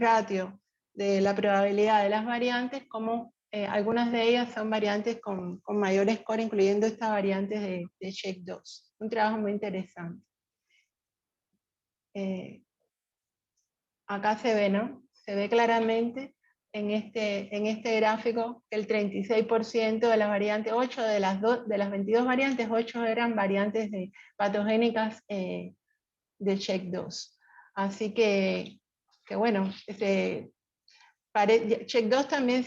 [SPEAKER 1] ratio de la probabilidad de las variantes, como algunas de ellas son variantes con mayor score, incluyendo estas variantes de CHEK2. Un trabajo muy interesante. Acá se ve, ¿no? Se ve claramente en este gráfico que el 36% de las variantes, 8 de las 22 variantes, 8 eran variantes patogénicas de CHEK2. Así que bueno, CHEK2 también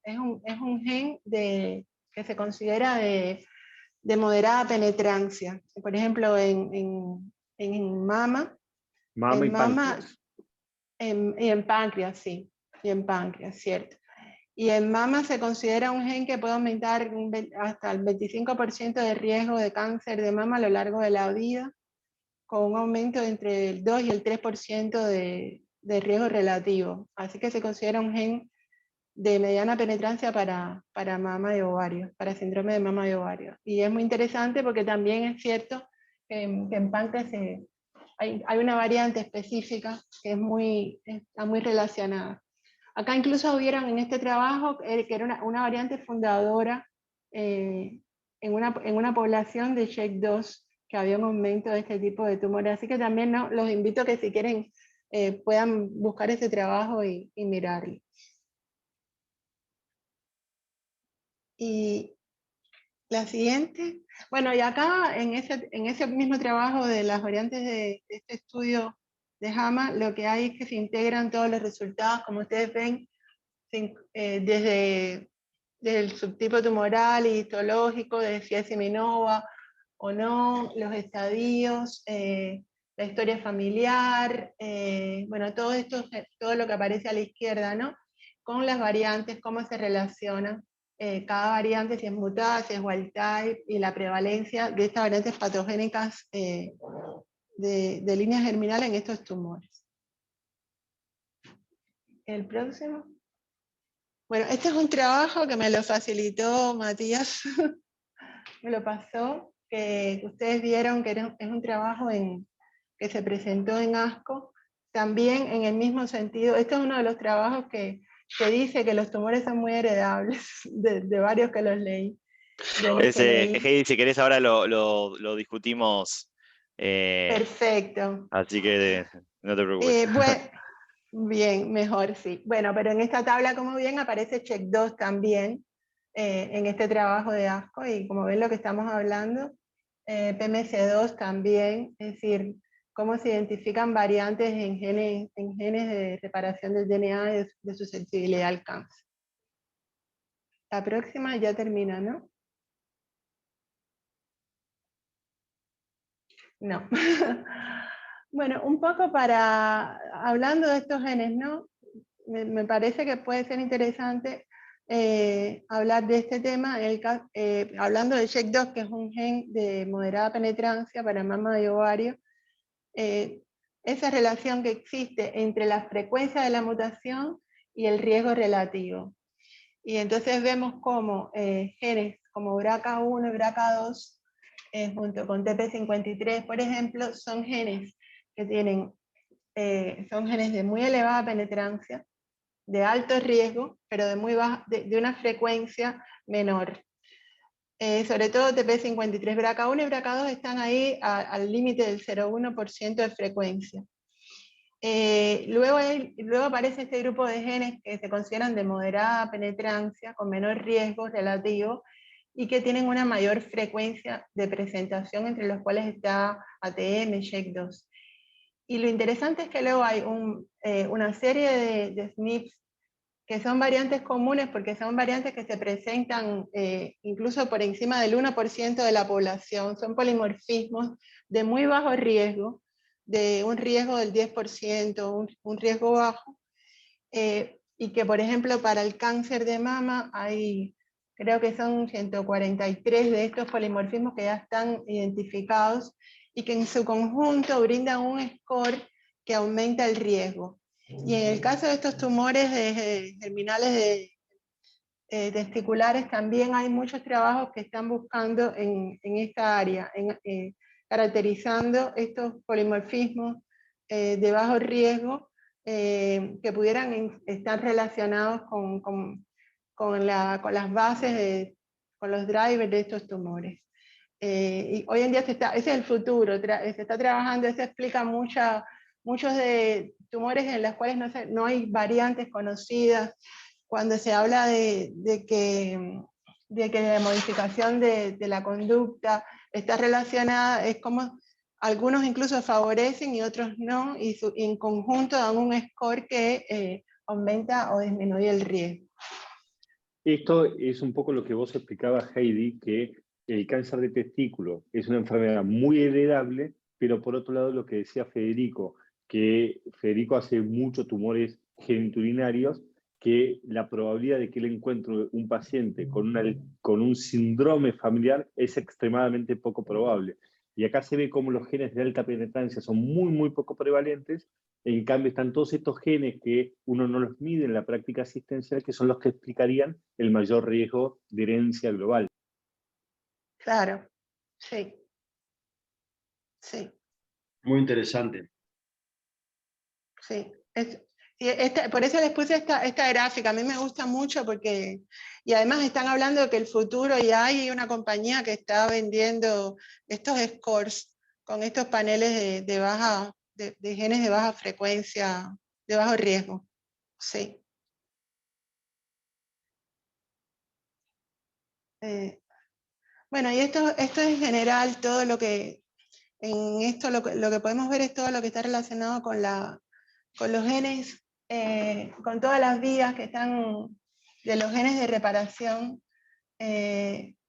[SPEAKER 1] es un gen que se considera de moderada penetrancia. Por ejemplo, en mama,
[SPEAKER 3] Mama y
[SPEAKER 1] mama,
[SPEAKER 3] páncreas.
[SPEAKER 1] y en páncreas, sí, y en páncreas, cierto. Y en mama se considera un gen que puede aumentar hasta el 25% de riesgo de cáncer de mama a lo largo de la vida, con un aumento entre el 2 y el 3% de riesgo relativo. Así que se considera un gen de mediana penetrancia para mama y ovario, para síndrome de mama y ovario. Y es muy interesante porque también es cierto que en páncreas hay una variante específica que está muy relacionada. Acá incluso hubieron en este trabajo que era una variante fundadora en una población de CHEK2 que había un aumento de este tipo de tumores. Así que también los invito a que si quieren puedan buscar ese trabajo y mirarlo. Y la siguiente, bueno, y acá en ese mismo trabajo de las variantes de este estudio de JAMA, lo que hay es que se integran todos los resultados, como ustedes ven, desde el subtipo tumoral y histológico, de si es seminova o no, los estadios, la historia familiar, bueno, todo lo que aparece a la izquierda, ¿no? Con las variantes, cómo se relacionan cada variante, si es mutada, si es wild type, y la prevalencia de estas variantes patogénicas de líneas germinales en estos tumores. El próximo. Bueno, este es un trabajo que me lo facilitó Matías, me lo pasó, que ustedes vieron que es un trabajo que se presentó en ASCO, también en el mismo sentido. Este es uno de los trabajos que dice que los tumores son muy heredables, de varios que los leí.
[SPEAKER 2] Heidi, si querés ahora lo discutimos.
[SPEAKER 1] Perfecto.
[SPEAKER 2] Así que no te preocupes.
[SPEAKER 1] Bueno, bien, mejor sí. Bueno, pero en esta tabla, como bien, aparece CHEK2 también, en este trabajo de ASCO, y como ven lo que estamos hablando, PMC2 también, es decir, cómo se identifican variantes en genes de reparación del DNA y de susceptibilidad al cáncer. La próxima ya termina, ¿no? No. Bueno, un poco hablando de estos genes, ¿no? Me parece que puede ser interesante hablar de este tema, hablando de CHEK2, que es un gen de moderada penetrancia para mama y ovario, esa relación que existe entre la frecuencia de la mutación y el riesgo relativo. Y entonces vemos cómo genes como BRCA1 y BRCA2, junto con TP53, por ejemplo, son genes que son genes de muy elevada penetrancia, de alto riesgo, pero de una frecuencia menor. Sobre todo TP53, BRCA1 y BRCA2 están ahí al límite del 0,1% de frecuencia. Luego aparece este grupo de genes que se consideran de moderada penetrancia, con menor riesgo relativo, y que tienen una mayor frecuencia de presentación, entre los cuales está ATM y CHEK2. Y lo interesante es que luego hay una serie de SNPs que son variantes comunes, porque son variantes que se presentan incluso por encima del 1% de la población, son polimorfismos de muy bajo riesgo, de un riesgo del 10%, un riesgo bajo, y que por ejemplo para el cáncer de mama creo que son 143 de estos polimorfismos que ya están identificados, y que en su conjunto brindan un score que aumenta el riesgo. Y en el caso de estos tumores germinales testiculares, también hay muchos trabajos que están buscando en esta área, caracterizando estos polimorfismos de bajo riesgo que pudieran estar relacionados con las bases, con los drivers de estos tumores. Y hoy en día ese es el futuro, se está trabajando, eso explica muchos de tumores en los cuales no hay variantes conocidas. Cuando se habla de que la modificación de la conducta está relacionada, es como algunos incluso favorecen y otros no, y en conjunto dan un score que aumenta o disminuye el riesgo.
[SPEAKER 3] Esto es un poco lo que vos explicabas, Heidi, que el cáncer de testículo es una enfermedad muy heredable, pero por otro lado lo que decía Federico, que Federico hace muchos tumores geniturinarios, que la probabilidad de que él encuentre un paciente con un síndrome familiar es extremadamente poco probable. Y acá se ve cómo los genes de alta penetrancia son muy, muy poco prevalentes. En cambio, están todos estos genes que uno no los mide en la práctica asistencial, que son los que explicarían el mayor riesgo de herencia global.
[SPEAKER 1] Claro, sí. Sí.
[SPEAKER 5] Muy interesante.
[SPEAKER 1] Sí. Por eso les puse esta gráfica. A mí me gusta mucho porque, y además están hablando de que el futuro, ya hay una compañía que está vendiendo estos scores con estos paneles de genes de baja frecuencia, de bajo riesgo. Sí. Bueno, y esto es en general todo lo que, en esto lo que podemos ver es todo lo que está relacionado con los genes, con todas las vías que están de los genes de reparación,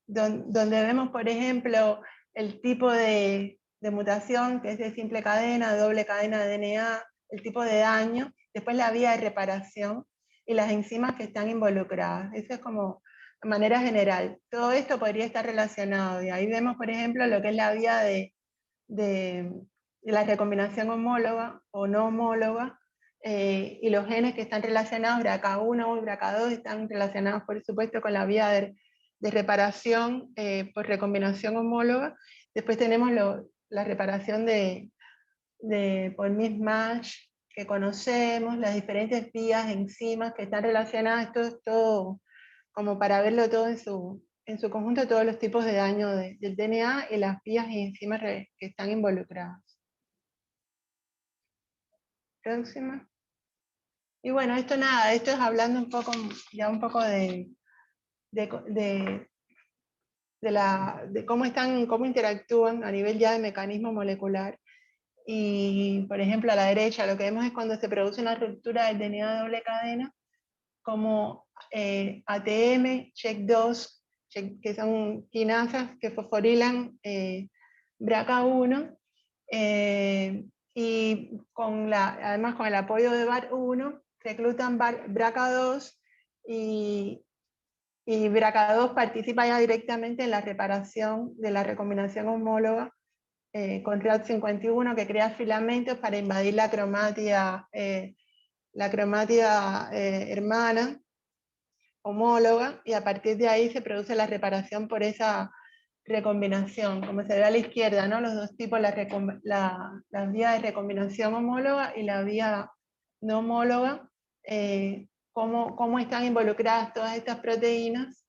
[SPEAKER 1] donde vemos, por ejemplo, el tipo de mutación, que es de simple cadena, doble cadena de DNA, el tipo de daño, después la vía de reparación y las enzimas que están involucradas. Eso es como de manera general. Todo esto podría estar relacionado, y ahí vemos, por ejemplo, lo que es la vía de la recombinación homóloga o no homóloga, y los genes que están relacionados, BRCA1 y BRCA2, están relacionados, por supuesto, con la vía de reparación por recombinación homóloga. Después tenemos la reparación por mismatch que conocemos, las diferentes vías, enzimas que están relacionadas, todo como para verlo todo en su conjunto, todos los tipos de daño del DNA y las vías y enzimas que están involucradas. Próxima. Y bueno, esto es hablando un poco de cómo interactúan a nivel ya de mecanismo molecular. Y por ejemplo, a la derecha lo que vemos es cuando se produce una ruptura del DNA de doble cadena, como ATM, CHEK2, que son quinasas que fosforilan BRCA1, y además con el apoyo de BAR1 reclutan BRCA2, y BRCA2 participa ya directamente en la reparación de la recombinación homóloga con RAD51, que crea filamentos para invadir la cromátida hermana homóloga, y a partir de ahí se produce la reparación por esa recombinación, como se ve a la izquierda, ¿no? Los dos tipos, la vía de recombinación homóloga y la vía no homóloga, cómo están involucradas todas estas proteínas.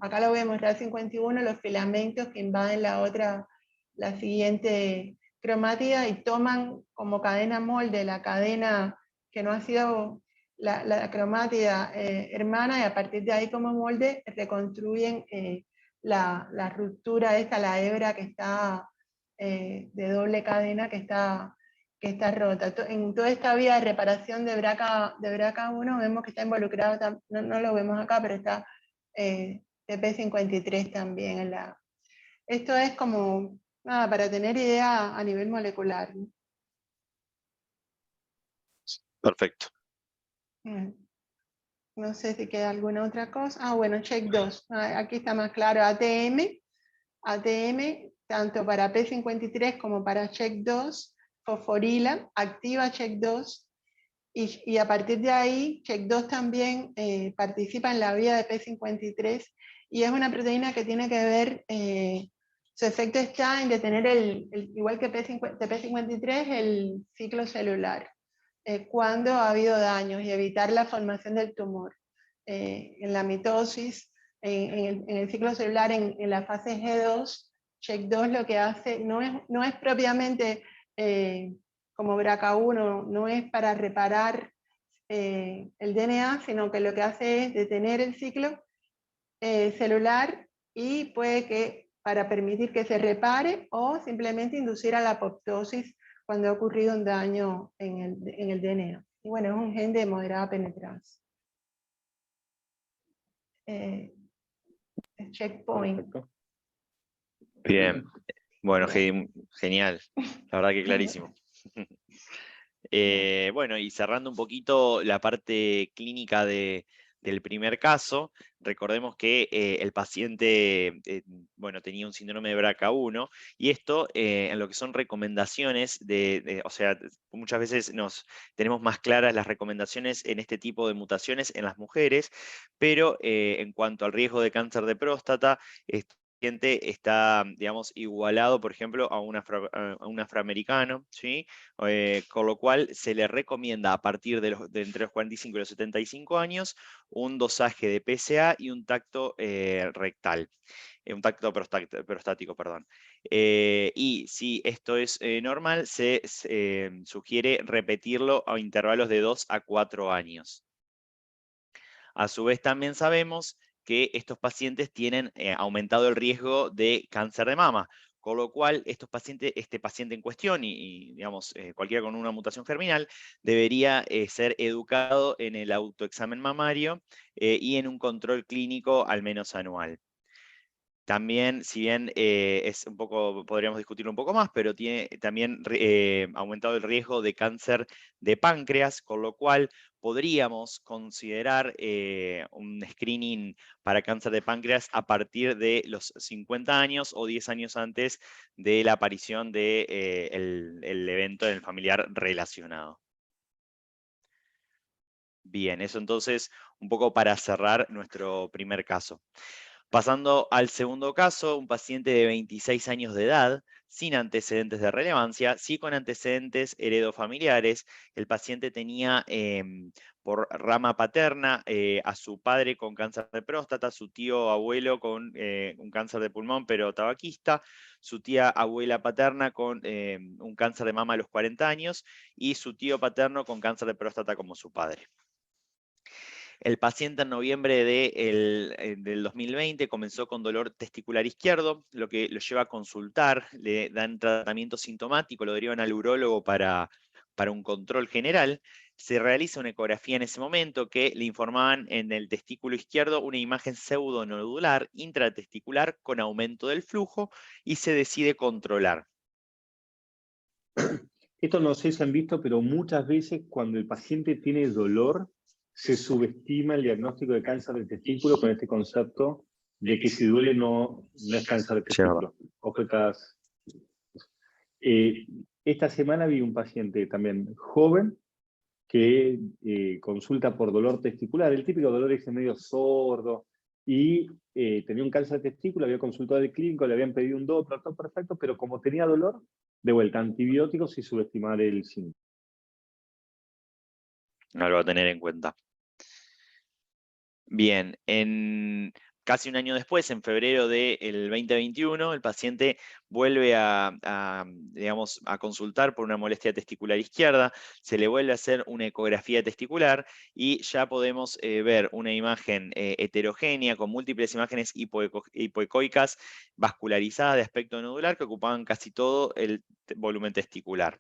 [SPEAKER 1] Acá lo vemos, RAD51, los filamentos que invaden la siguiente cromátida y toman como cadena molde la cadena que no ha sido la cromátida hermana, y a partir de ahí como molde reconstruyen la ruptura esta, la hebra que está de doble cadena que está rota. En toda esta vía de reparación de BRCA1 vemos que está involucrado, no lo vemos acá, pero está TP53 también. Esto es como, nada, para tener idea a nivel molecular.
[SPEAKER 2] Perfecto.
[SPEAKER 1] No sé si queda alguna otra cosa. Ah, bueno, CHEK2. Aquí está más claro. ATM, tanto para P53 como para CHEK2, fosforila, activa CHEK2, y a partir de ahí, CHEK2 también participa en la vía de P53, y es una proteína que tiene que ver, su efecto está en detener, igual que P53, el ciclo celular. Cuando ha habido daños, y evitar la formación del tumor. En la mitosis, en el ciclo celular, en la fase G2, CHEK2 lo que hace no es propiamente como BRCA1, no es para reparar el DNA, sino que lo que hace es detener el ciclo celular, y puede que para permitir que se repare, o simplemente inducir a la apoptosis cuando ha ocurrido un daño en el DNA. Y bueno, es un gen de moderada penetrancia. Checkpoint.
[SPEAKER 3] Perfecto.
[SPEAKER 2] Bien, bueno, genial, la verdad que clarísimo. Bueno, y cerrando un poquito la parte clínica del primer caso, recordemos que el paciente bueno, tenía un síndrome de BRCA1 y esto en lo que son recomendaciones, o sea, muchas veces tenemos más claras las recomendaciones en este tipo de mutaciones en las mujeres, pero en cuanto al riesgo de cáncer de próstata, paciente está, digamos, igualado, por ejemplo, a un afroamericano, ¿sí? Con lo cual se le recomienda a partir de entre los 45 y los 75 años un dosaje de PSA y un tacto rectal, un tacto prostático, perdón. Y si esto es normal, se sugiere repetirlo a intervalos de 2 a 4 años. A su vez también sabemos que estos pacientes tienen aumentado el riesgo de cáncer de mama, con lo cual este paciente en cuestión y digamos, cualquiera con una mutación germinal debería ser educado en el autoexamen mamario y en un control clínico al menos anual. También, si bien es un poco, podríamos discutirlo un poco más, pero tiene también aumentado el riesgo de cáncer de páncreas, con lo cual podríamos considerar un screening para cáncer de páncreas a partir de los 50 años o 10 años antes de la aparición del el evento en el familiar relacionado. Bien, eso entonces un poco para cerrar nuestro primer caso. Pasando al segundo caso, un paciente de 26 años de edad, sin antecedentes de relevancia, sí con antecedentes heredofamiliares. El paciente tenía por rama paterna a su padre con cáncer de próstata, su tío abuelo con un cáncer de pulmón pero tabaquista, su tía abuela paterna con un cáncer de mama a los 40 años y su tío paterno con cáncer de próstata como su padre. El paciente en noviembre del 2020 comenzó con dolor testicular izquierdo, lo que lo lleva a consultar, le dan tratamiento sintomático, lo derivan al urólogo para un control general. Se realiza una ecografía en ese momento que le informaban en el testículo izquierdo una imagen pseudonodular intratesticular con aumento del flujo y se decide controlar.
[SPEAKER 3] Esto no sé si han visto, pero muchas veces cuando el paciente tiene dolor, se subestima el diagnóstico de cáncer de testículo con este concepto de que si duele no es cáncer de testículo. Esta semana vi un paciente también joven que consulta por dolor testicular, el típico dolor ese medio sordo, y tenía un cáncer de testículo, había consultado al clínico, le habían pedido un Doppler, todo perfecto, pero como tenía dolor, de vuelta, antibióticos y subestimar el síntoma.
[SPEAKER 2] No lo va a tener en cuenta. Bien, casi un año después, en febrero del 2021, el paciente vuelve digamos, a consultar por una molestia testicular izquierda, se le vuelve a hacer una ecografía testicular y ya podemos ver una imagen heterogénea con múltiples imágenes hipoecoicas vascularizadas de aspecto nodular que ocupaban casi todo el volumen testicular.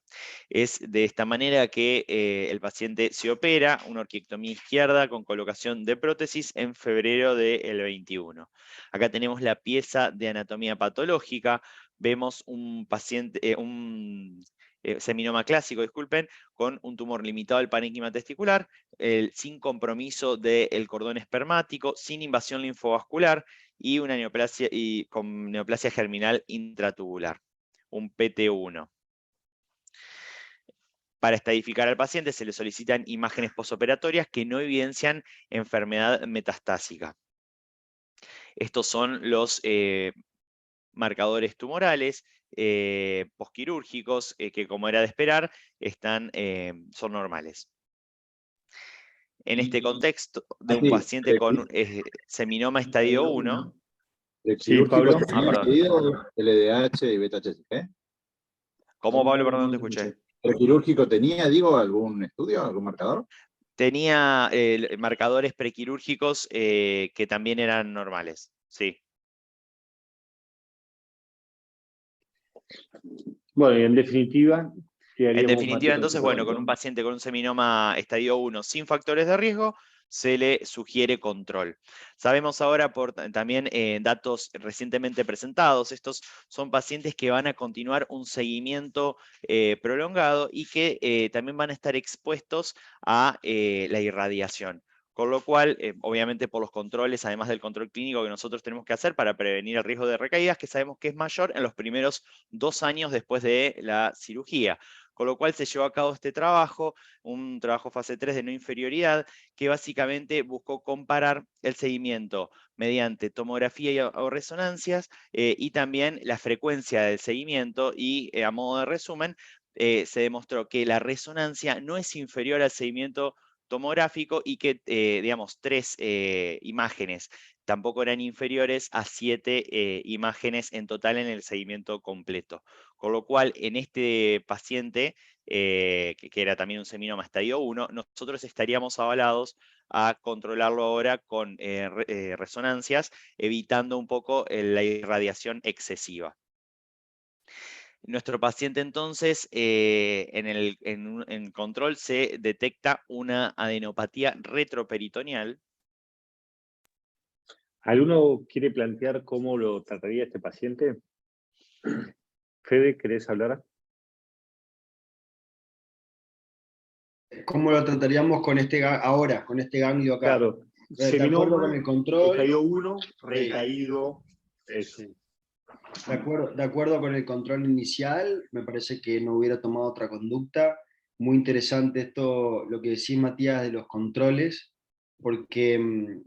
[SPEAKER 2] Es de esta manera que el paciente se opera una orquiectomía izquierda con colocación de prótesis en febrero del 21. Acá tenemos la pieza de anatomía patológica. Vemos un paciente, seminoma clásico, disculpen, con un tumor limitado al parénquima testicular, sin compromiso del cordón espermático, sin invasión linfovascular y una neoplasia, con neoplasia germinal intratubular, un PT1. Para estadificar al paciente se le solicitan imágenes posoperatorias que no evidencian enfermedad metastásica. Estos son los marcadores tumorales posquirúrgicos que, como era de esperar, son normales. En este contexto de un paciente con seminoma estadio 1,
[SPEAKER 3] Sí, Pablo.
[SPEAKER 6] LDH y beta-HCG.
[SPEAKER 2] ¿Cómo, Pablo? Perdón, no te escuché.
[SPEAKER 6] ¿Prequirúrgico tenía, digo, algún estudio, algún marcador?
[SPEAKER 2] Tenía marcadores prequirúrgicos que también eran normales, sí.
[SPEAKER 3] Bueno, y en definitiva, ¿Qué
[SPEAKER 2] En
[SPEAKER 3] haríamos, Mati,
[SPEAKER 2] definitiva,
[SPEAKER 3] con
[SPEAKER 2] entonces,
[SPEAKER 3] ese
[SPEAKER 2] bueno, con un
[SPEAKER 3] tratamiento?
[SPEAKER 2] paciente con un seminoma estadio 1 sin factores de riesgo, se le sugiere control. Sabemos ahora por también datos recientemente presentados, estos son pacientes que van a continuar un seguimiento prolongado y que también van a estar expuestos a la irradiación. Con lo cual, obviamente por los controles, además del control clínico que nosotros tenemos que hacer para prevenir el riesgo de recaídas, que sabemos que es mayor en los primeros 2 años después de la cirugía. Con lo cual se llevó a cabo este trabajo, un trabajo fase 3 de no inferioridad, que básicamente buscó comparar el seguimiento mediante tomografía o resonancias y también la frecuencia del seguimiento y a modo de resumen, se demostró que la resonancia no es inferior al seguimiento tomográfico y que, digamos, 3 imágenes tampoco eran inferiores a 7 imágenes en total en el seguimiento completo. Con lo cual, en este paciente, que era también un seminoma estadio 1, nosotros estaríamos avalados a controlarlo ahora con resonancias, evitando un poco la irradiación excesiva. Nuestro paciente entonces, en control se detecta una adenopatía retroperitoneal.
[SPEAKER 3] ¿Alguno quiere plantear cómo lo trataría este paciente? Fede, ¿querés hablar?
[SPEAKER 5] ¿Cómo lo trataríamos con ahora, con este ganglio acá?
[SPEAKER 3] Claro,
[SPEAKER 5] De acuerdo con el control.
[SPEAKER 3] estadio 1, recaído, eso.
[SPEAKER 5] De acuerdo con el control inicial, me parece que no hubiera tomado otra conducta. Muy interesante esto, lo que decís, Matías, de los controles, porque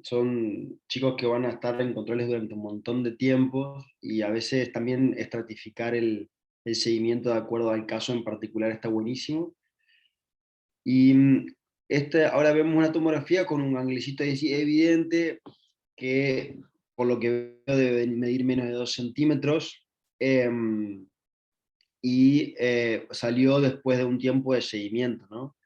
[SPEAKER 5] son chicos que van a estar en controles durante un montón de tiempo y a veces también estratificar el seguimiento de acuerdo al caso en particular está buenísimo. Y ahora vemos una tomografía con un anglicito evidente que, por lo que veo, debe medir menos de 2 centímetros y salió después de un tiempo de seguimiento, ¿no?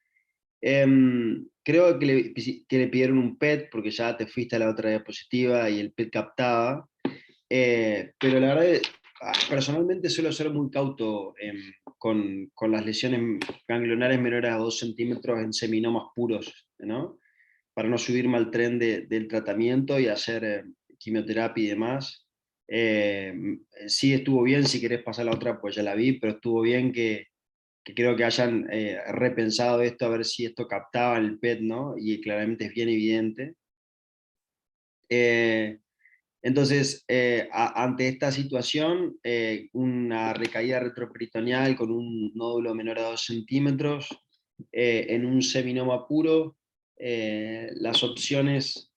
[SPEAKER 5] Creo que le pidieron un PET porque ya te fuiste a la otra diapositiva y el PET captaba, pero la verdad personalmente suelo ser muy cauto con las lesiones ganglionares menores a 2 centímetros en seminomas puros, ¿no? Para no subirme al tren del tratamiento y hacer quimioterapia y demás. Sí estuvo bien, si querés pasar la otra, pues ya la vi, pero estuvo bien que creo que hayan repensado esto, a ver si esto captaba el PET, ¿no? Y claramente es bien evidente. Entonces, ante esta situación, una recaída retroperitoneal con un nódulo menor a 2 centímetros, en un seminoma puro, las opciones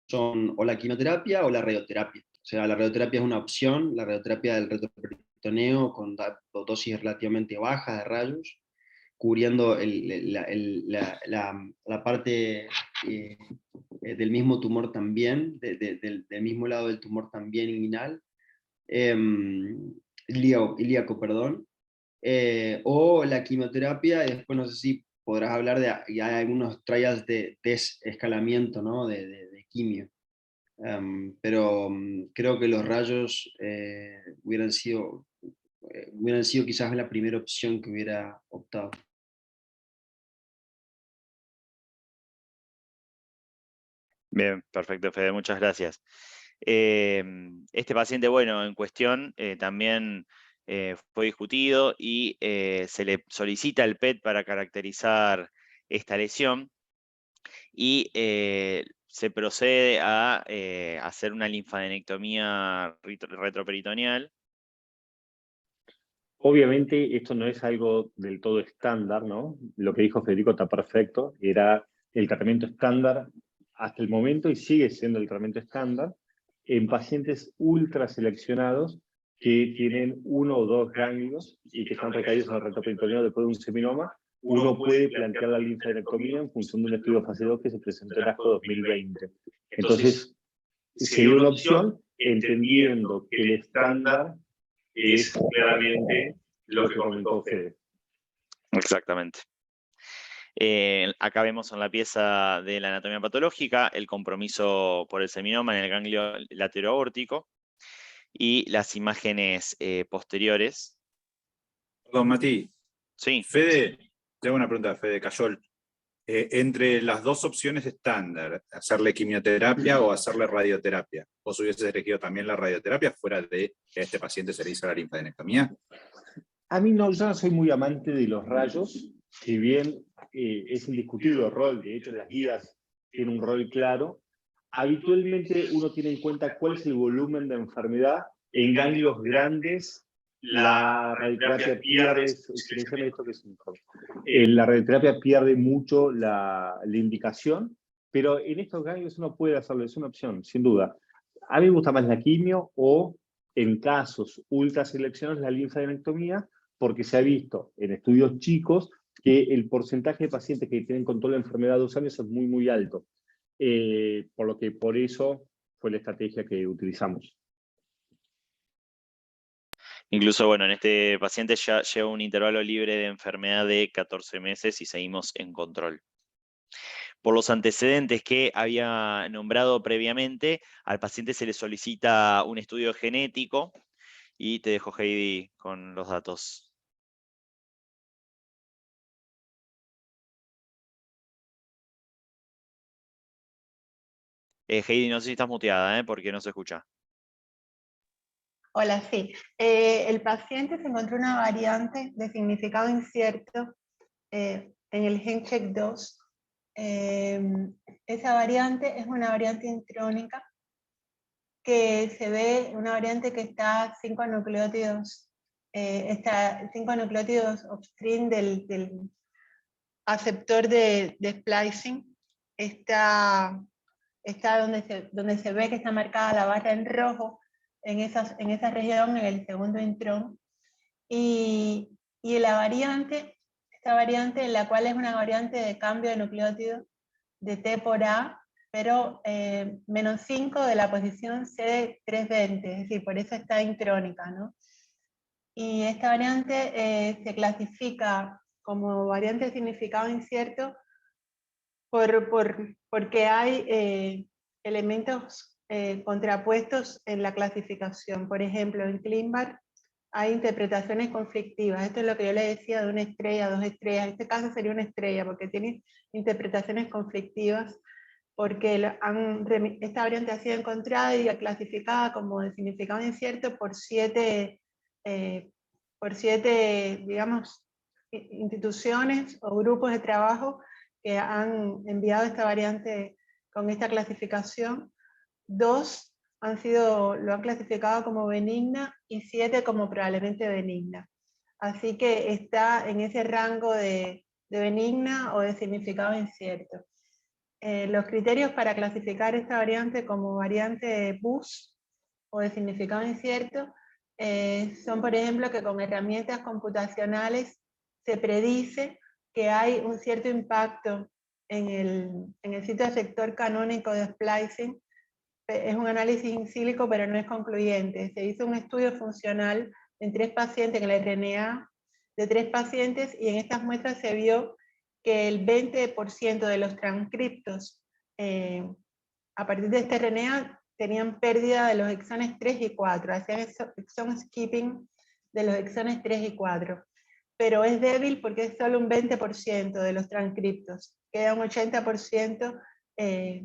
[SPEAKER 5] son o la quimioterapia o la radioterapia. O sea, la radioterapia es una opción, la radioterapia del retroperitoneo con dosis relativamente bajas de rayos, cubriendo la parte del mismo tumor también, del mismo lado del tumor también inguinal, ilíaco, perdón, o la quimioterapia, y después no sé si podrás hablar ya hay algunos trials de desescalamiento, ¿no? de quimio. Pero creo que los rayos hubieran sido quizás la primera opción que hubiera optado.
[SPEAKER 2] Bien, perfecto, Fede, muchas gracias. Este paciente, bueno, en cuestión también fue discutido y se le solicita el PET para caracterizar esta lesión y se procede a hacer una linfadenectomía retroperitoneal.
[SPEAKER 3] Obviamente esto no es algo del todo estándar, ¿no? Lo que dijo Federico está perfecto, era el tratamiento estándar hasta el momento y sigue siendo el tratamiento estándar en pacientes ultra seleccionados que tienen 1 o 2 ganglios y que están recaídos en el retroperitoneo después de un seminoma. Uno puede plantear la linfadenectomía en función de un estudio fase 2 que se presentó en ASCO 2020. Entonces, sería una opción entendiendo que el estándar es claramente lo que comentó Fede.
[SPEAKER 2] Exactamente. Acá vemos en la pieza de la anatomía patológica el compromiso por el seminoma en el ganglio lateroaórtico y las imágenes posteriores.
[SPEAKER 4] Perdón, Mati,
[SPEAKER 2] Sí.
[SPEAKER 4] Fede, te hago una pregunta, Fede Cayol. Entre las dos opciones estándar, hacerle quimioterapia o hacerle radioterapia, ¿vos hubieses elegido también la radioterapia fuera de que a este paciente se le hizo la linfadenectomía?
[SPEAKER 3] A mí no, yo no soy muy amante de los rayos, si bien es indiscutible el rol, de hecho las guías tienen un rol claro, habitualmente uno tiene en cuenta cuál es el volumen de enfermedad. En ganglios grandes, la radioterapia pierde, silenciame esto que es un la radioterapia pierde mucho la indicación, pero en estos ganglios uno puede hacerlo, es una opción, sin duda. A mí me gusta más la quimio o, en casos ultra seleccionados, la linfadenectomía, porque se ha visto en estudios chicos que el porcentaje de pacientes que tienen control de la enfermedad a 2 años es muy, muy alto. Por eso fue la estrategia que utilizamos.
[SPEAKER 2] Incluso, bueno, en este paciente ya lleva un intervalo libre de enfermedad de 14 meses y seguimos en control. Por los antecedentes que había nombrado previamente, al paciente se le solicita un estudio genético y te dejo, Heidi, con los datos. Heidi, no sé si estás muteada, porque no se escucha.
[SPEAKER 1] Hola, sí. El paciente se encontró una variante de significado incierto en el gen CHEK2. Esa variante es una variante intrónica que se ve, una variante que está 5 nucleótidos, está 5 nucleótidos upstream del aceptor de splicing, está donde se ve que está marcada la barra en rojo en esa región, en el segundo intrón, y esta variante, la cual es una variante de cambio de nucleótido de T por A, pero menos 5 de la posición CD320, es decir, por eso está intrónica, ¿no? Y esta variante se clasifica como variante de significado incierto porque hay elementos contrapuestos en la clasificación. Por ejemplo, en ClinVar hay interpretaciones conflictivas. Esto es lo que yo le decía de una estrella, 2 estrellas. En este caso sería una estrella porque tiene interpretaciones conflictivas, porque esta variante ha sido encontrada y clasificada como de significado incierto por 7, digamos, instituciones o grupos de trabajo que han enviado esta variante con esta clasificación. 2 lo han clasificado como benigna y 7 como probablemente benigna. Así que está en ese rango de benigna o de significado incierto. Los criterios para clasificar esta variante como variante BUS o de significado incierto son, por ejemplo, que con herramientas computacionales se predice que hay un cierto impacto en el sitio efector canónico de splicing. Es un análisis in silico, pero no es concluyente. Se hizo un estudio funcional en 3 pacientes, en el RNA de 3 pacientes, y en estas muestras se vio que el 20% de los transcriptos a partir de este RNA tenían pérdida de los exones 3 y 4, hacían exon skipping de los exones 3 y 4. Pero es débil porque es solo un 20% de los transcriptos, queda un 80%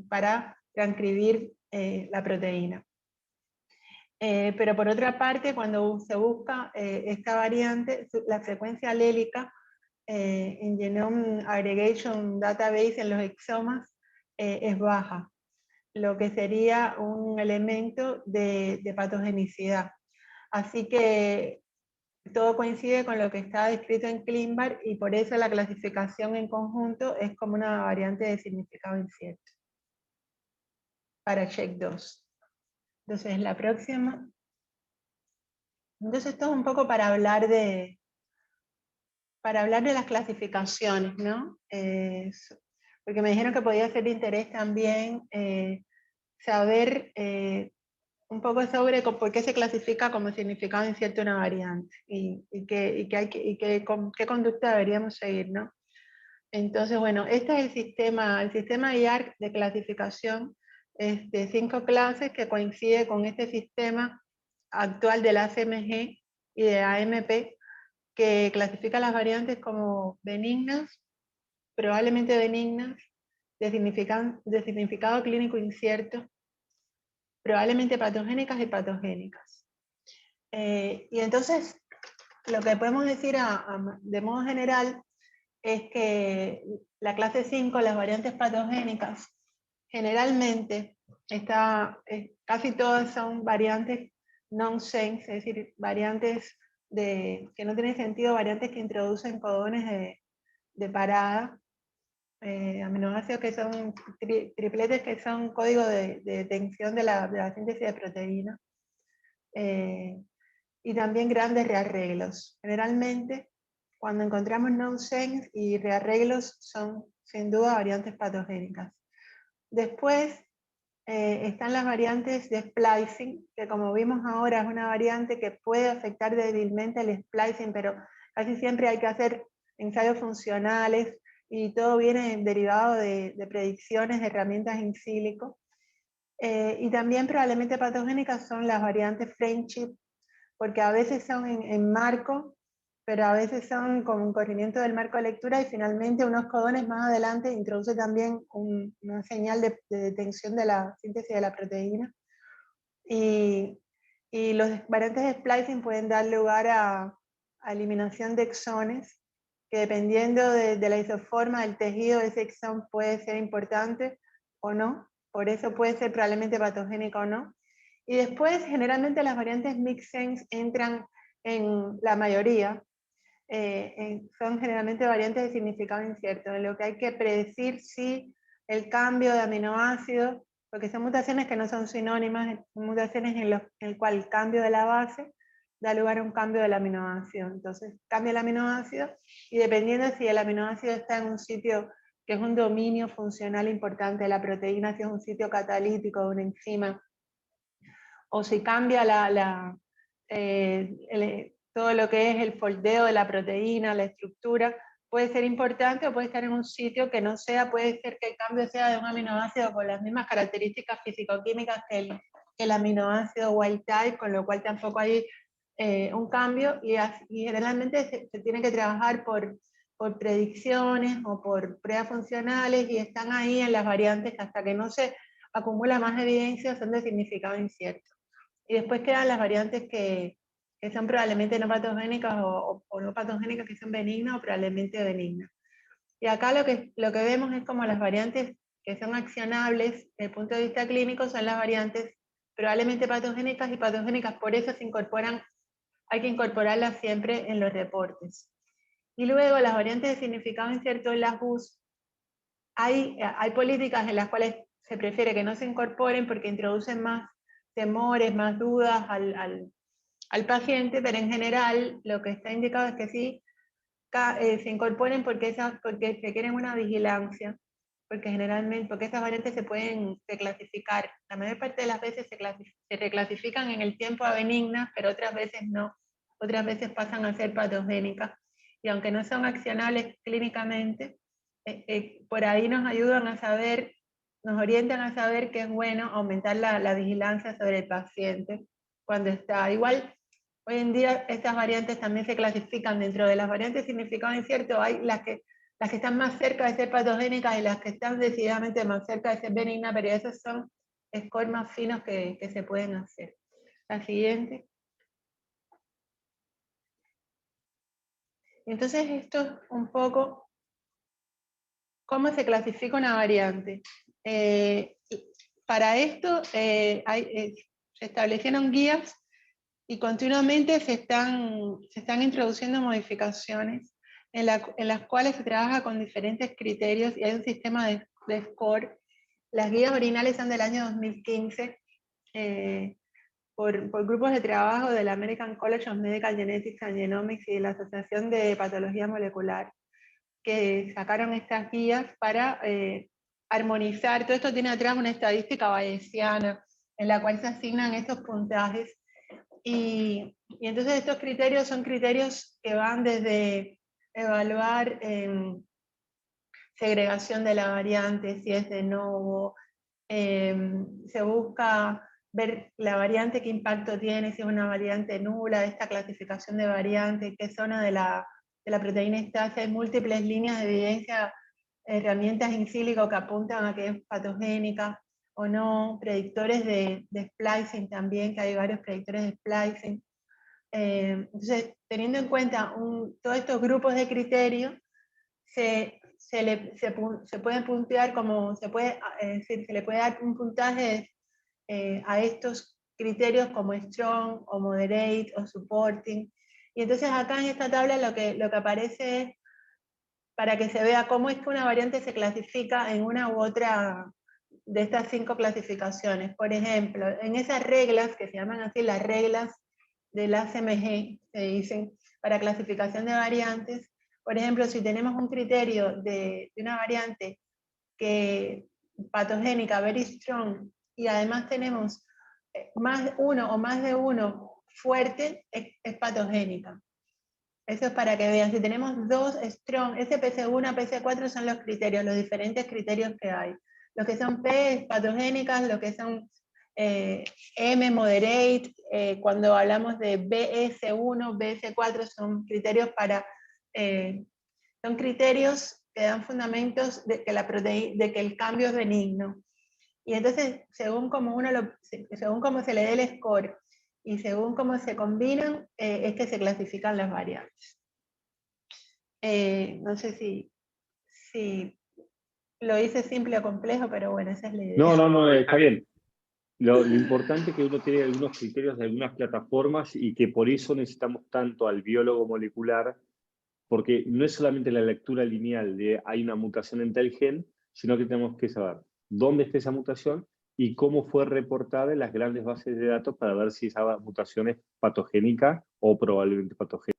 [SPEAKER 1] para transcribir la proteína. Pero por otra parte, cuando se busca esta variante, la frecuencia alélica en Genome Aggregation Database en los exomas es baja, lo que sería un elemento de patogenicidad. Así que todo coincide con lo que está descrito en ClinVar y por eso la clasificación en conjunto es como una variante de significado incierto para CHEK2. Entonces, la próxima. Entonces, esto es un poco para hablar de las clasificaciones, ¿no? Porque me dijeron que podía ser de interés también saber un poco sobre por qué se clasifica como significado incierto una variante y qué conducta deberíamos seguir, ¿no? Entonces, bueno, este es el sistema IARC de clasificación de 5 clases que coincide con este sistema actual del ACMG y de AMP, que clasifica las variantes como benignas, probablemente benignas, de significado clínico incierto, probablemente patogénicas y patogénicas. Y entonces, lo que podemos decir de modo general es que la clase 5, las variantes patogénicas, generalmente casi todas son variantes nonsense, es decir, variantes que no tienen sentido, variantes que introducen codones de parada, aminoácidos que son tripletes que son códigos de detención de la síntesis de proteína, y también grandes rearreglos. Generalmente, cuando encontramos nonsense y rearreglos, son sin duda variantes patogénicas. Después están las variantes de splicing, que como vimos ahora es una variante que puede afectar débilmente el splicing, pero casi siempre hay que hacer ensayos funcionales y todo viene derivado de predicciones de herramientas in silico. Y también probablemente patogénicas son las variantes friendship, porque a veces son en marco, pero a veces son con un corrimiento del marco de lectura, y finalmente unos codones más adelante introduce también una señal de detención de la síntesis de la proteína. Y los variantes de splicing pueden dar lugar a eliminación de exones, que dependiendo de la isoforma del tejido, ese exón puede ser importante o no, por eso puede ser probablemente patogénica o no. Y después, generalmente las variantes mixed-sense entran en la mayoría, son generalmente variantes de significado incierto, en lo que hay que predecir si el cambio de aminoácido, porque son mutaciones que no son sinónimas, son mutaciones en el cual el cambio de la base da lugar a un cambio del aminoácido. Entonces cambia el aminoácido, y dependiendo si el aminoácido está en un sitio que es un dominio funcional importante de la proteína, si es un sitio catalítico de una enzima, o si cambia todo lo que es el foldeo de la proteína, la estructura, puede ser importante, o puede estar en un sitio que no sea, puede ser que el cambio sea de un aminoácido con las mismas características fisicoquímicas que el aminoácido wild type, con lo cual tampoco hay un cambio, y generalmente se tiene que trabajar por predicciones o por pruebas funcionales, y están ahí en las variantes hasta que no se acumula más evidencia, son de significado incierto. Y después quedan las variantes que son probablemente no patogénicas o no patogénicas, que son benignas o probablemente benignas. Y acá lo que vemos es como las variantes que son accionables desde el punto de vista clínico son las variantes probablemente patogénicas, y patogénicas por eso hay que incorporarlas siempre en los reportes. Y luego las variantes de significado incierto en las BUS, hay políticas en las cuales se prefiere que no se incorporen porque introducen más temores, más dudas al paciente, pero en general lo que está indicado es que sí se incorporen porque se quieren una vigilancia, porque esas variantes se pueden reclasificar. La mayor parte de las veces se reclasifican en el tiempo a benignas, pero otras veces no. Otras veces pasan a ser patogénicas. Y aunque no son accionables clínicamente, por ahí nos ayudan a saber, nos orientan a saber que es bueno aumentar la vigilancia sobre el paciente cuando está. Igual, hoy en día estas variantes también se clasifican dentro de las variantes de significado incierto. Hay las que están más cerca de ser patogénicas y las que están decididamente más cerca de ser benignas, pero esos son scores más finos que se pueden hacer. La siguiente. Entonces esto es un poco cómo se clasifica una variante. Para esto se establecieron guías, y continuamente se están introduciendo modificaciones en las cuales se trabaja con diferentes criterios, y hay un sistema de score. Las guías originales son del año 2015, por grupos de trabajo del American College of Medical Genetics and Genomics y de la Asociación de Patología Molecular, que sacaron estas guías para armonizar. Todo esto tiene atrás una estadística bayesiana en la cual se asignan estos puntajes. Y entonces estos criterios son criterios que van desde evaluar segregación de la variante, si es de novo, se busca ver la variante, qué impacto tiene, si es una variante nula, esta clasificación de variantes, qué zona de la proteína está, si hay múltiples líneas de evidencia, herramientas in silico que apuntan a que es patogénica o no, predictores de splicing también, que hay varios predictores de splicing. Entonces, teniendo en cuenta todos estos grupos de criterios, se pueden puntear como, se le puede dar un puntaje a estos criterios como strong o moderate o supporting. Y entonces acá en esta tabla lo que aparece es para que se vea cómo es que una variante se clasifica en una u otra de estas 5 clasificaciones. Por ejemplo, en esas reglas, que se llaman así las reglas del ACMG, se dicen, para clasificación de variantes, por ejemplo, si tenemos un criterio de una variante que patogénica, very strong, y además tenemos más uno o más de uno fuerte, es patogénica. Eso es para que vean, si tenemos 2 strong, SPC1, PC4 son los criterios, los diferentes criterios que hay. Los que son P, patogénicas, los que son M, moderate, cuando hablamos de BS1, BS4 son criterios son criterios que dan fundamentos de que el cambio es benigno. Y entonces, según cómo se le dé el score y según cómo se combinan, es que se clasifican las variantes. No sé si lo hice simple o complejo, pero bueno, esa es la idea.
[SPEAKER 3] No, está bien. Lo importante es que uno tiene algunos criterios de algunas plataformas y que por eso necesitamos tanto al biólogo molecular, porque no es solamente la lectura lineal de hay una mutación en tal gen, sino que tenemos que saber dónde está esa mutación y cómo fue reportada en las grandes bases de datos para ver si esa mutación es patogénica o probablemente patogénica.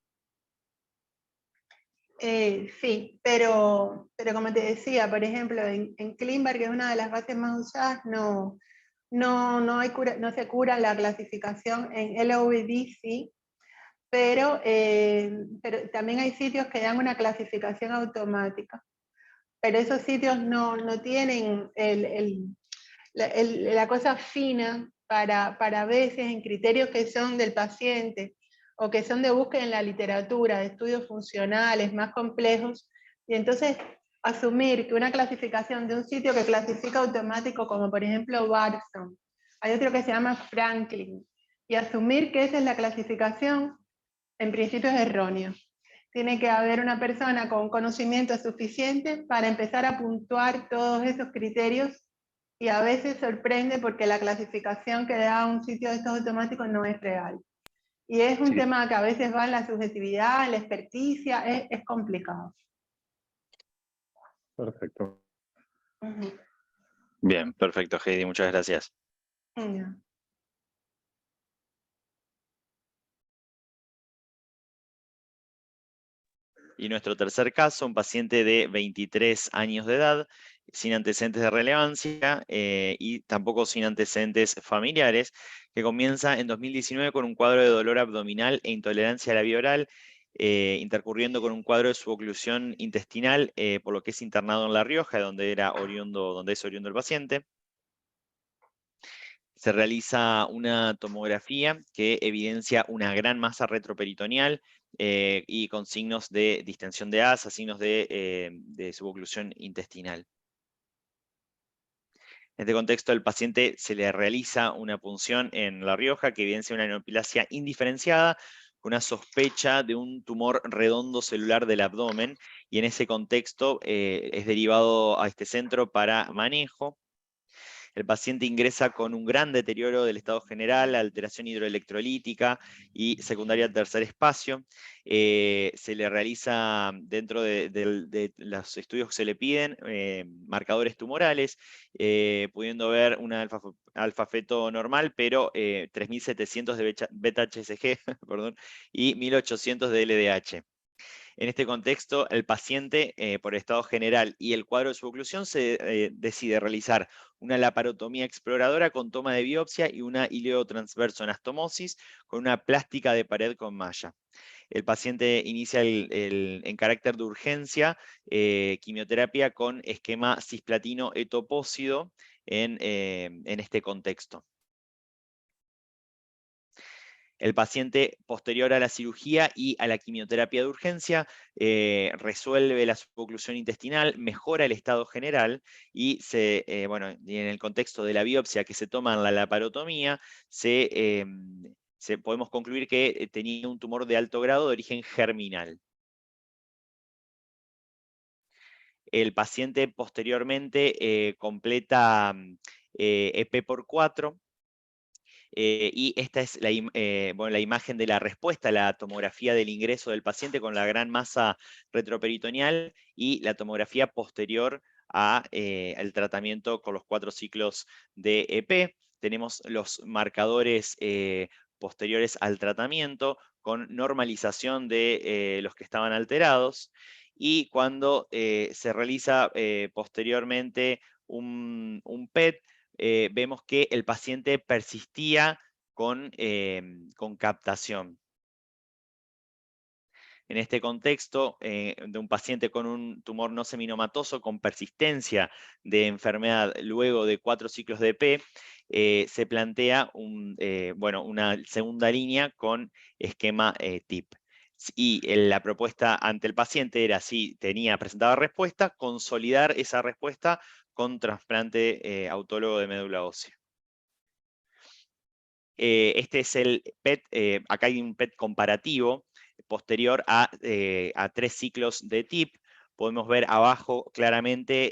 [SPEAKER 1] Sí, pero como te decía, por ejemplo, en ClinVar, que es una de las bases más usadas, no se cura la clasificación en LOVD, sí, pero también hay sitios que dan una clasificación automática. Pero esos sitios no tienen la cosa fina para veces en criterios que son del paciente o que son de búsqueda en la literatura, de estudios funcionales más complejos, y entonces asumir que una clasificación de un sitio que clasifica automático, como por ejemplo Barson, hay otro que se llama Franklin, y asumir que esa es la clasificación, en principio es erróneo. Tiene que haber una persona con conocimiento suficiente para empezar a puntuar todos esos criterios, y a veces sorprende porque la clasificación que da un sitio de estos automáticos no es real. Y es un tema que a veces va en la subjetividad, en la experticia, es complicado.
[SPEAKER 3] Perfecto.
[SPEAKER 2] Bien, perfecto, Heidi, muchas gracias. Y nuestro tercer caso, un paciente de 23 años de edad, sin antecedentes de relevancia y tampoco sin antecedentes familiares, que comienza en 2019 con un cuadro de dolor abdominal e intolerancia a la vía oral, intercurriendo con un cuadro de suboclusión intestinal, por lo que es internado en La Rioja, donde es oriundo el paciente. Se realiza una tomografía que evidencia una gran masa retroperitoneal y con signos de distensión de asa, signos de suboclusión intestinal. En este contexto, al paciente se le realiza una punción en La Rioja que evidencia una neoplasia indiferenciada con una sospecha de un tumor redondo celular del abdomen, y en ese contexto es derivado a este centro para manejo. El paciente ingresa con un gran deterioro del estado general, alteración hidroelectrolítica y secundaria al tercer espacio. Se le realiza dentro de los estudios que se le piden marcadores tumorales, pudiendo ver una alfa-feto normal, pero 3700 de beta-HCG perdón, y 1800 de LDH. En este contexto, el paciente, por estado general y el cuadro de suboclusión, se decide realizar una laparotomía exploradora con toma de biopsia y una ileotransversoanastomosis con una plástica de pared con malla. El paciente inicia en carácter de urgencia quimioterapia con esquema cisplatino etopósido en este contexto. El paciente posterior a la cirugía y a la quimioterapia de urgencia resuelve la suboclusión intestinal, mejora el estado general y, bueno, y en el contexto de la biopsia que se toma en la laparotomía, podemos concluir que tenía un tumor de alto grado de origen germinal. El paciente posteriormente completa EP por 4. Y esta es bueno, la imagen de la respuesta, la tomografía del ingreso del paciente con la gran masa retroperitoneal y la tomografía posterior al tratamiento con los 4 ciclos de EP. Tenemos los marcadores posteriores al tratamiento con normalización de los que estaban alterados, y cuando se realiza posteriormente un PET, vemos que el paciente persistía con captación. En este contexto, de un paciente con un tumor no seminomatoso con persistencia de enfermedad luego de 4 ciclos de EP, se plantea bueno, una segunda línea con esquema TIP. Y la propuesta ante el paciente era, si presentaba respuesta, consolidar esa respuesta con trasplante autólogo de médula ósea. Este es el PET, acá hay un PET comparativo posterior a 3 ciclos de TIP. Podemos ver abajo claramente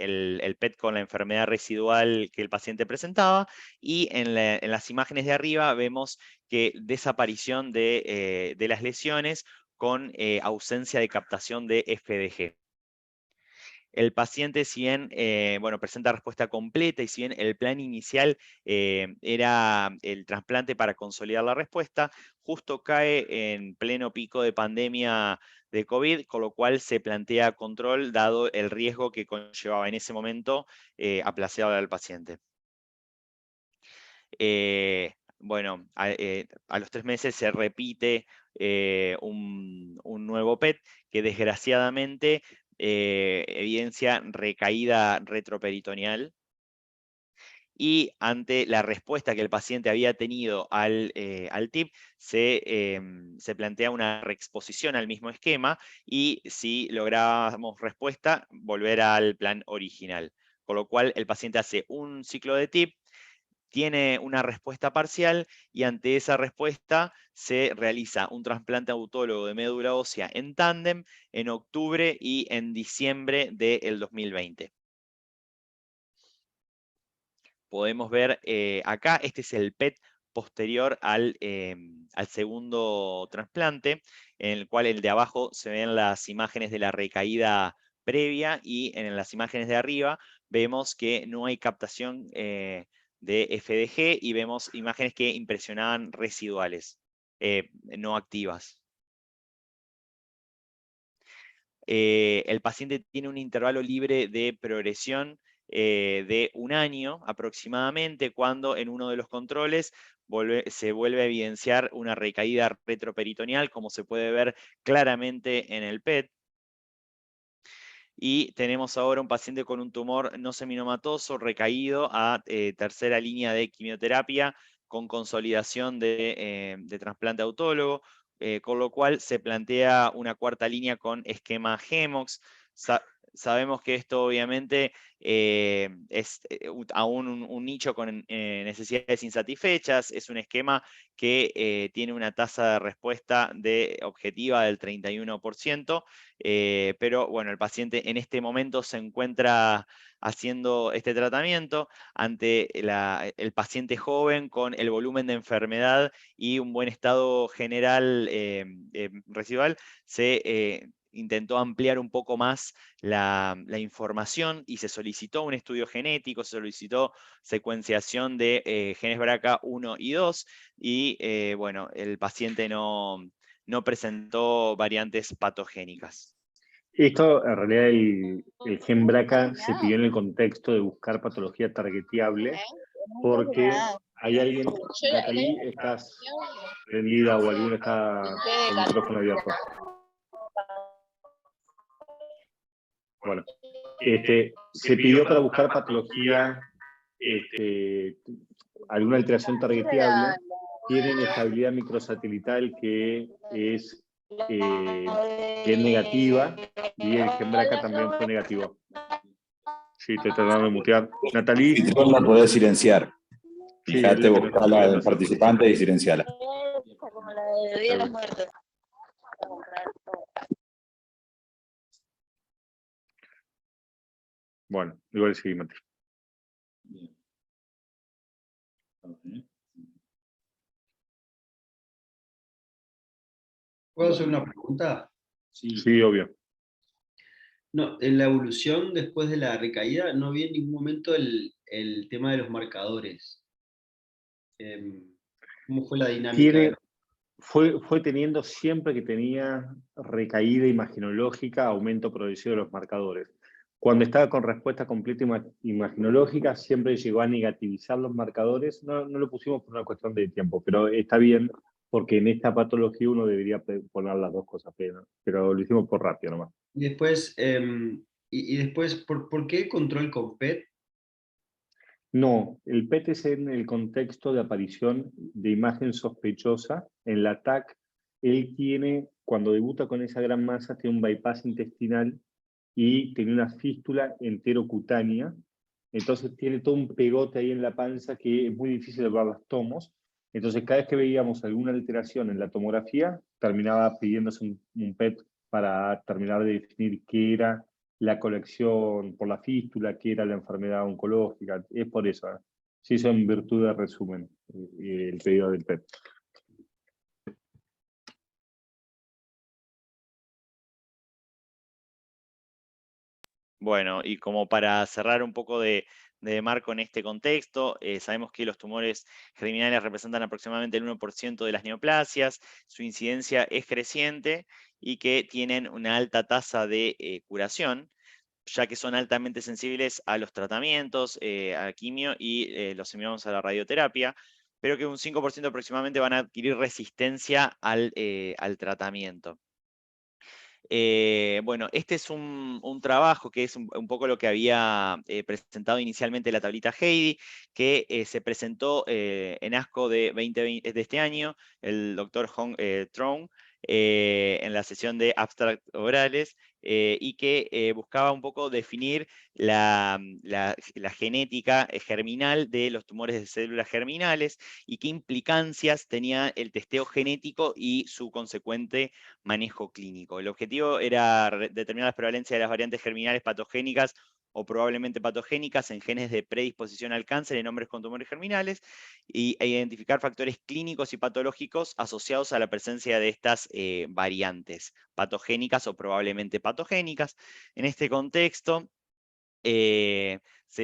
[SPEAKER 2] el PET con la enfermedad residual que el paciente presentaba, y en las imágenes de arriba vemos que desaparición de las lesiones con ausencia de captación de FDG. El paciente, si bien bueno, presenta respuesta completa, y si bien el plan inicial era el trasplante para consolidar la respuesta, justo cae en pleno pico de pandemia de COVID, con lo cual se plantea control dado el riesgo que conllevaba en ese momento aplacear al paciente. Bueno, a los 3 meses se repite un nuevo PET que desgraciadamente evidencia recaída retroperitoneal, y ante la respuesta que el paciente había tenido al TIP, se plantea una reexposición al mismo esquema, y si lográbamos respuesta, volver al plan original. Con lo cual el paciente hace un ciclo de TIP, tiene una respuesta parcial, y ante esa respuesta se realiza un trasplante autólogo de médula ósea en tándem en octubre y en diciembre del 2020. Podemos ver acá, este es el PET posterior al segundo trasplante, en el cual el de abajo se ven las imágenes de la recaída previa, y en las imágenes de arriba vemos que no hay captación de FDG, y vemos imágenes que impresionaban residuales, no activas. El paciente tiene un intervalo libre de progresión de 1 año aproximadamente, cuando en uno de los controles se vuelve a evidenciar una recaída retroperitoneal, como se puede ver claramente en el PET. Y tenemos ahora un paciente con un tumor no seminomatoso recaído a tercera línea de quimioterapia con consolidación de trasplante autólogo, con lo cual se plantea una 4ª línea con esquema GEMOX. Sabemos que esto obviamente es aún un nicho con necesidades insatisfechas, es un esquema que tiene una tasa de respuesta objetiva del 31%, pero bueno, el paciente en este momento se encuentra haciendo este tratamiento ante el paciente joven con el volumen de enfermedad y un buen estado general residual. Se intentó ampliar un poco más la información, y se solicitó un estudio genético, se solicitó secuenciación de genes BRCA1 y 2, y bueno, el paciente no presentó variantes patogénicas.
[SPEAKER 3] Esto, en realidad, el gen BRCA se pidió en el contexto de buscar patología targeteable, porque hay alguien, Natalie, estás prendida o alguno está con el micrófono abierto. Bueno, se pidió para buscar patología, alguna alteración targeteable, tienen estabilidad microsatelital que es negativa, y el Gembraca también fue negativo. Sí, te tratando de mutear. Natalie.
[SPEAKER 6] Si tú la podés silenciar.
[SPEAKER 3] Sí,
[SPEAKER 6] Fíjate, buscala al participante y silenciala.
[SPEAKER 7] Como la de Día de los Muertos.
[SPEAKER 3] Bueno, igual sí, Mati.
[SPEAKER 5] ¿Puedo hacer una pregunta?
[SPEAKER 3] Sí, obvio.
[SPEAKER 5] No, en la evolución después de la recaída no vi en ningún momento el tema de los marcadores. ¿Cómo fue la dinámica?
[SPEAKER 3] Fue teniendo siempre que tenía recaída imaginológica, aumento progresivo de los marcadores. Cuando estaba con respuesta completa imaginológica, siempre llegó a negativizar los marcadores. No lo pusimos por una cuestión de tiempo, pero está bien, porque en esta patología uno debería poner las dos cosas, pero lo hicimos por rápido nomás.
[SPEAKER 5] Y después, ¿por qué control con PET?
[SPEAKER 3] No, el PET es en el contexto de aparición de imagen sospechosa. En la TAC, él tiene, cuando debuta con esa gran masa, tiene un bypass intestinal y tiene una fístula enterocutánea. Entonces tiene todo un pegote ahí en la panza que es muy difícil de ver los tomos. Entonces cada vez que veíamos alguna alteración en la tomografía, terminaba pidiéndose un PET para terminar de definir qué era la colección por la fístula, qué era la enfermedad oncológica. Es por eso. Sí, eso en virtud de resumen, el pedido del PET.
[SPEAKER 2] Bueno, y como para cerrar un poco de marco en este contexto, sabemos que los tumores germinales representan aproximadamente el 1% de las neoplasias, su incidencia es creciente y que tienen una alta tasa de curación, ya que son altamente sensibles a los tratamientos, a quimio y los seminomas a la radioterapia, pero que un 5% aproximadamente van a adquirir resistencia al tratamiento. Bueno, este es un trabajo que es un poco lo que había presentado inicialmente la tablita Heidi, que se presentó en ASCO de este año, el doctor Hong Trong, en la sesión de abstract orales, y que buscaba un poco definir la genética germinal de los tumores de células germinales y qué implicancias tenía el testeo genético y su consecuente manejo clínico. El objetivo era determinar la prevalencia de las variantes germinales patogénicas o probablemente patogénicas en genes de predisposición al cáncer en hombres con tumores germinales e identificar factores clínicos y patológicos asociados a la presencia de estas variantes patogénicas o probablemente patogénicas. En este contexto, se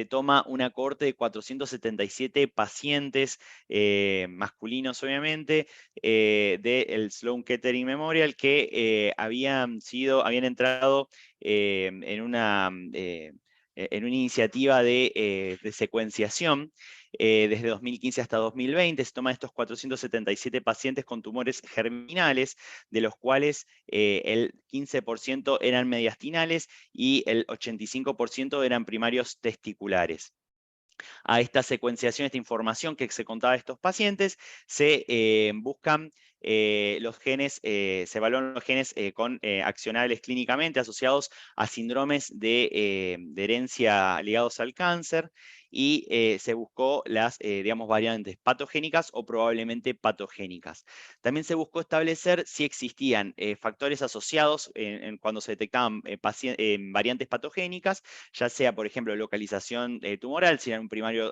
[SPEAKER 2] toma una cohorte de 477 pacientes masculinos, obviamente, del Sloan Kettering Memorial, que habían entrado en una iniciativa de secuenciación desde 2015 hasta 2020. Se toman estos 477 pacientes con tumores germinales, de los cuales el 15% eran mediastinales y el 85% eran primarios testiculares. A esta secuenciación, esta información que se contaba de estos pacientes, se buscan los genes, se evalúan los genes accionables clínicamente asociados a síndromes de herencia ligados al cáncer, y se buscó las digamos, variantes patogénicas o probablemente patogénicas. También se buscó establecer si existían factores asociados cuando se detectaban variantes patogénicas, ya sea, por ejemplo, localización tumoral, si era un primario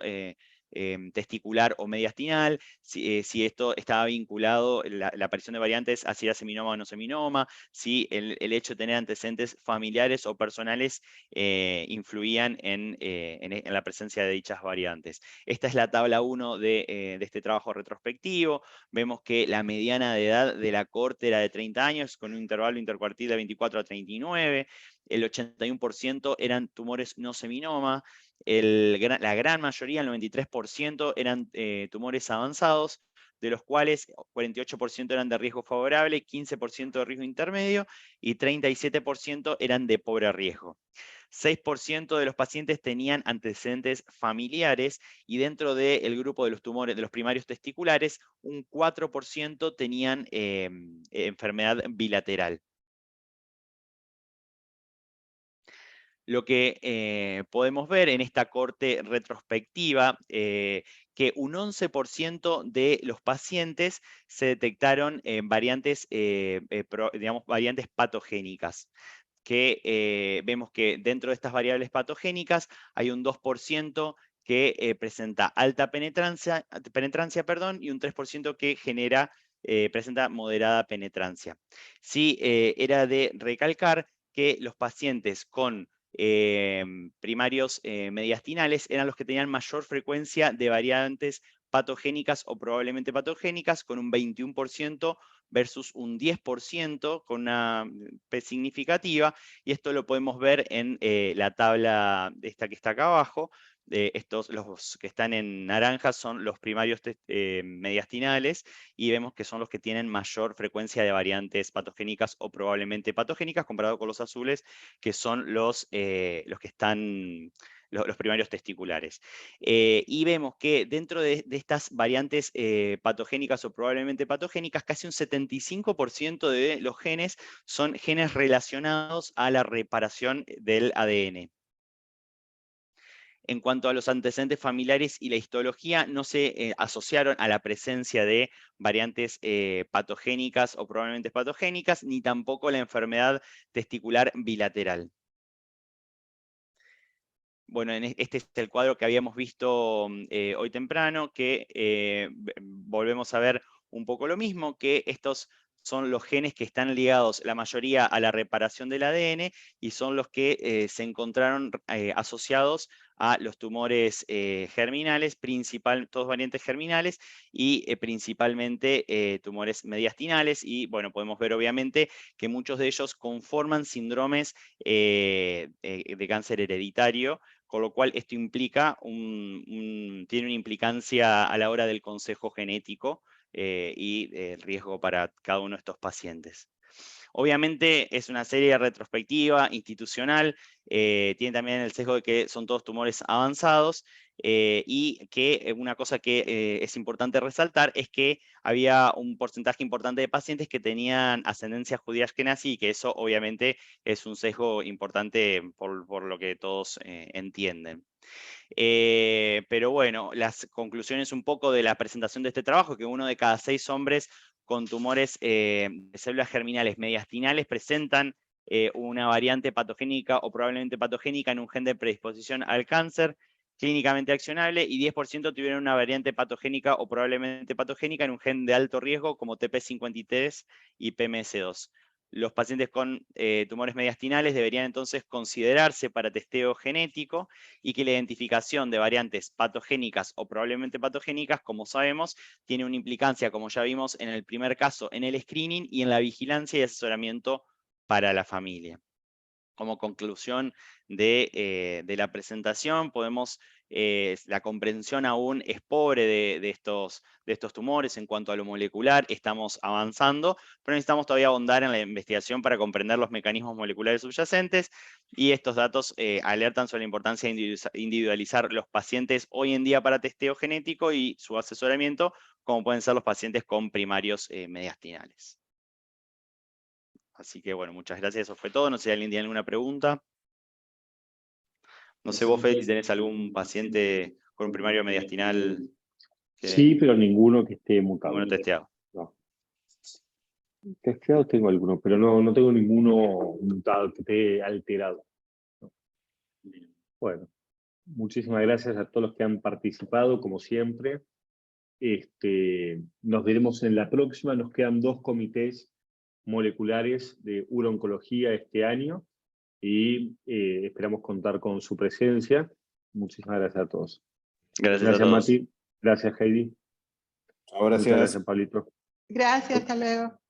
[SPEAKER 2] testicular o mediastinal, si esto estaba vinculado, la aparición de variantes, a si era seminoma o no seminoma, si el hecho de tener antecedentes familiares o personales influían en la presencia de dichas variantes. Esta es la tabla 1 de este trabajo retrospectivo. Vemos que la mediana de edad de la cohorte era de 30 años, con un intervalo intercuartil de 24 a 39. El 81% eran tumores no seminoma. La gran mayoría, el 93%, eran tumores avanzados, de los cuales 48% eran de riesgo favorable, 15% de riesgo intermedio y 37% eran de pobre riesgo. 6% de los pacientes tenían antecedentes familiares, y dentro del grupo de los tumores, de los primarios testiculares, un 4% tenían enfermedad bilateral. Lo que podemos ver en esta corte retrospectiva, que un 11% de los pacientes se detectaron variantes, digamos, variantes patogénicas, que vemos que dentro de estas variables patogénicas hay un 2% que presenta alta penetrancia, y un 3% que presenta moderada penetrancia. Sí, era de recalcar que los pacientes con primarios mediastinales eran los que tenían mayor frecuencia de variantes patogénicas o probablemente patogénicas, con un 21% versus un 10%, con una P significativa, y esto lo podemos ver en la tabla esta que está acá abajo. Los que están en naranja son los primarios mediastinales, y vemos que son los que tienen mayor frecuencia de variantes patogénicas o probablemente patogénicas, comparado con los azules, que son los que están los primarios testiculares. Y vemos que dentro de estas variantes patogénicas o probablemente patogénicas, casi un 75% de los genes son genes relacionados a la reparación del ADN. En cuanto a los antecedentes familiares y la histología, no se asociaron a la presencia de variantes patogénicas o probablemente patogénicas, ni tampoco la enfermedad testicular bilateral. Bueno, este es el cuadro que habíamos visto hoy temprano, que volvemos a ver un poco lo mismo, que estos son los genes que están ligados, la mayoría, a la reparación del ADN, y son los que se encontraron asociados a los tumores germinales, todos variantes germinales, y principalmente tumores mediastinales. Y bueno, podemos ver obviamente que muchos de ellos conforman síndromes de cáncer hereditario, con lo cual esto implica tiene una implicancia a la hora del consejo genético y el riesgo para cada uno de estos pacientes. Obviamente es una serie retrospectiva, institucional, tiene también el sesgo de que son todos tumores avanzados, y que una cosa que es importante resaltar es que había un porcentaje importante de pacientes que tenían ascendencia judía ashkenazí, y que eso obviamente es un sesgo importante por lo que todos entienden. Pero bueno, las conclusiones un poco de la presentación de este trabajo, que 1 de cada 6 hombres con tumores de células germinales mediastinales presentan una variante patogénica o probablemente patogénica en un gen de predisposición al cáncer clínicamente accionable, y 10% tuvieron una variante patogénica o probablemente patogénica en un gen de alto riesgo como TP53 y PMS2. Los pacientes con tumores mediastinales deberían entonces considerarse para testeo genético, y que la identificación de variantes patogénicas o probablemente patogénicas, como sabemos, tiene una implicancia, como ya vimos en el primer caso, en el screening y en la vigilancia y asesoramiento para la familia. Como conclusión de la presentación, la comprensión aún es pobre de estos tumores en cuanto a lo molecular. Estamos avanzando, pero necesitamos todavía ahondar en la investigación para comprender los mecanismos moleculares subyacentes, y estos datos alertan sobre la importancia de individualizar los pacientes hoy en día para testeo genético y su asesoramiento, como pueden ser los pacientes con primarios mediastinales. Así que bueno, muchas gracias, eso fue todo. No sé si alguien tiene alguna pregunta. No sé vos, Fede, si tenés algún paciente con un primario mediastinal.
[SPEAKER 3] Sí, pero ninguno que esté mutado.
[SPEAKER 2] Ninguno testeado.
[SPEAKER 3] No. Testeados tengo algunos, pero no tengo ninguno mutado que esté alterado. No. Bueno, muchísimas gracias a todos los que han participado, como siempre. Nos veremos en la próxima. Nos quedan 2 comités moleculares de urooncología este año, y esperamos contar con su presencia. Muchísimas gracias a todos.
[SPEAKER 2] Gracias a todos.
[SPEAKER 3] Mati. Gracias, Heidi.
[SPEAKER 6] Muchas
[SPEAKER 3] Muchas gracias, Pablito.
[SPEAKER 1] Gracias, hasta luego.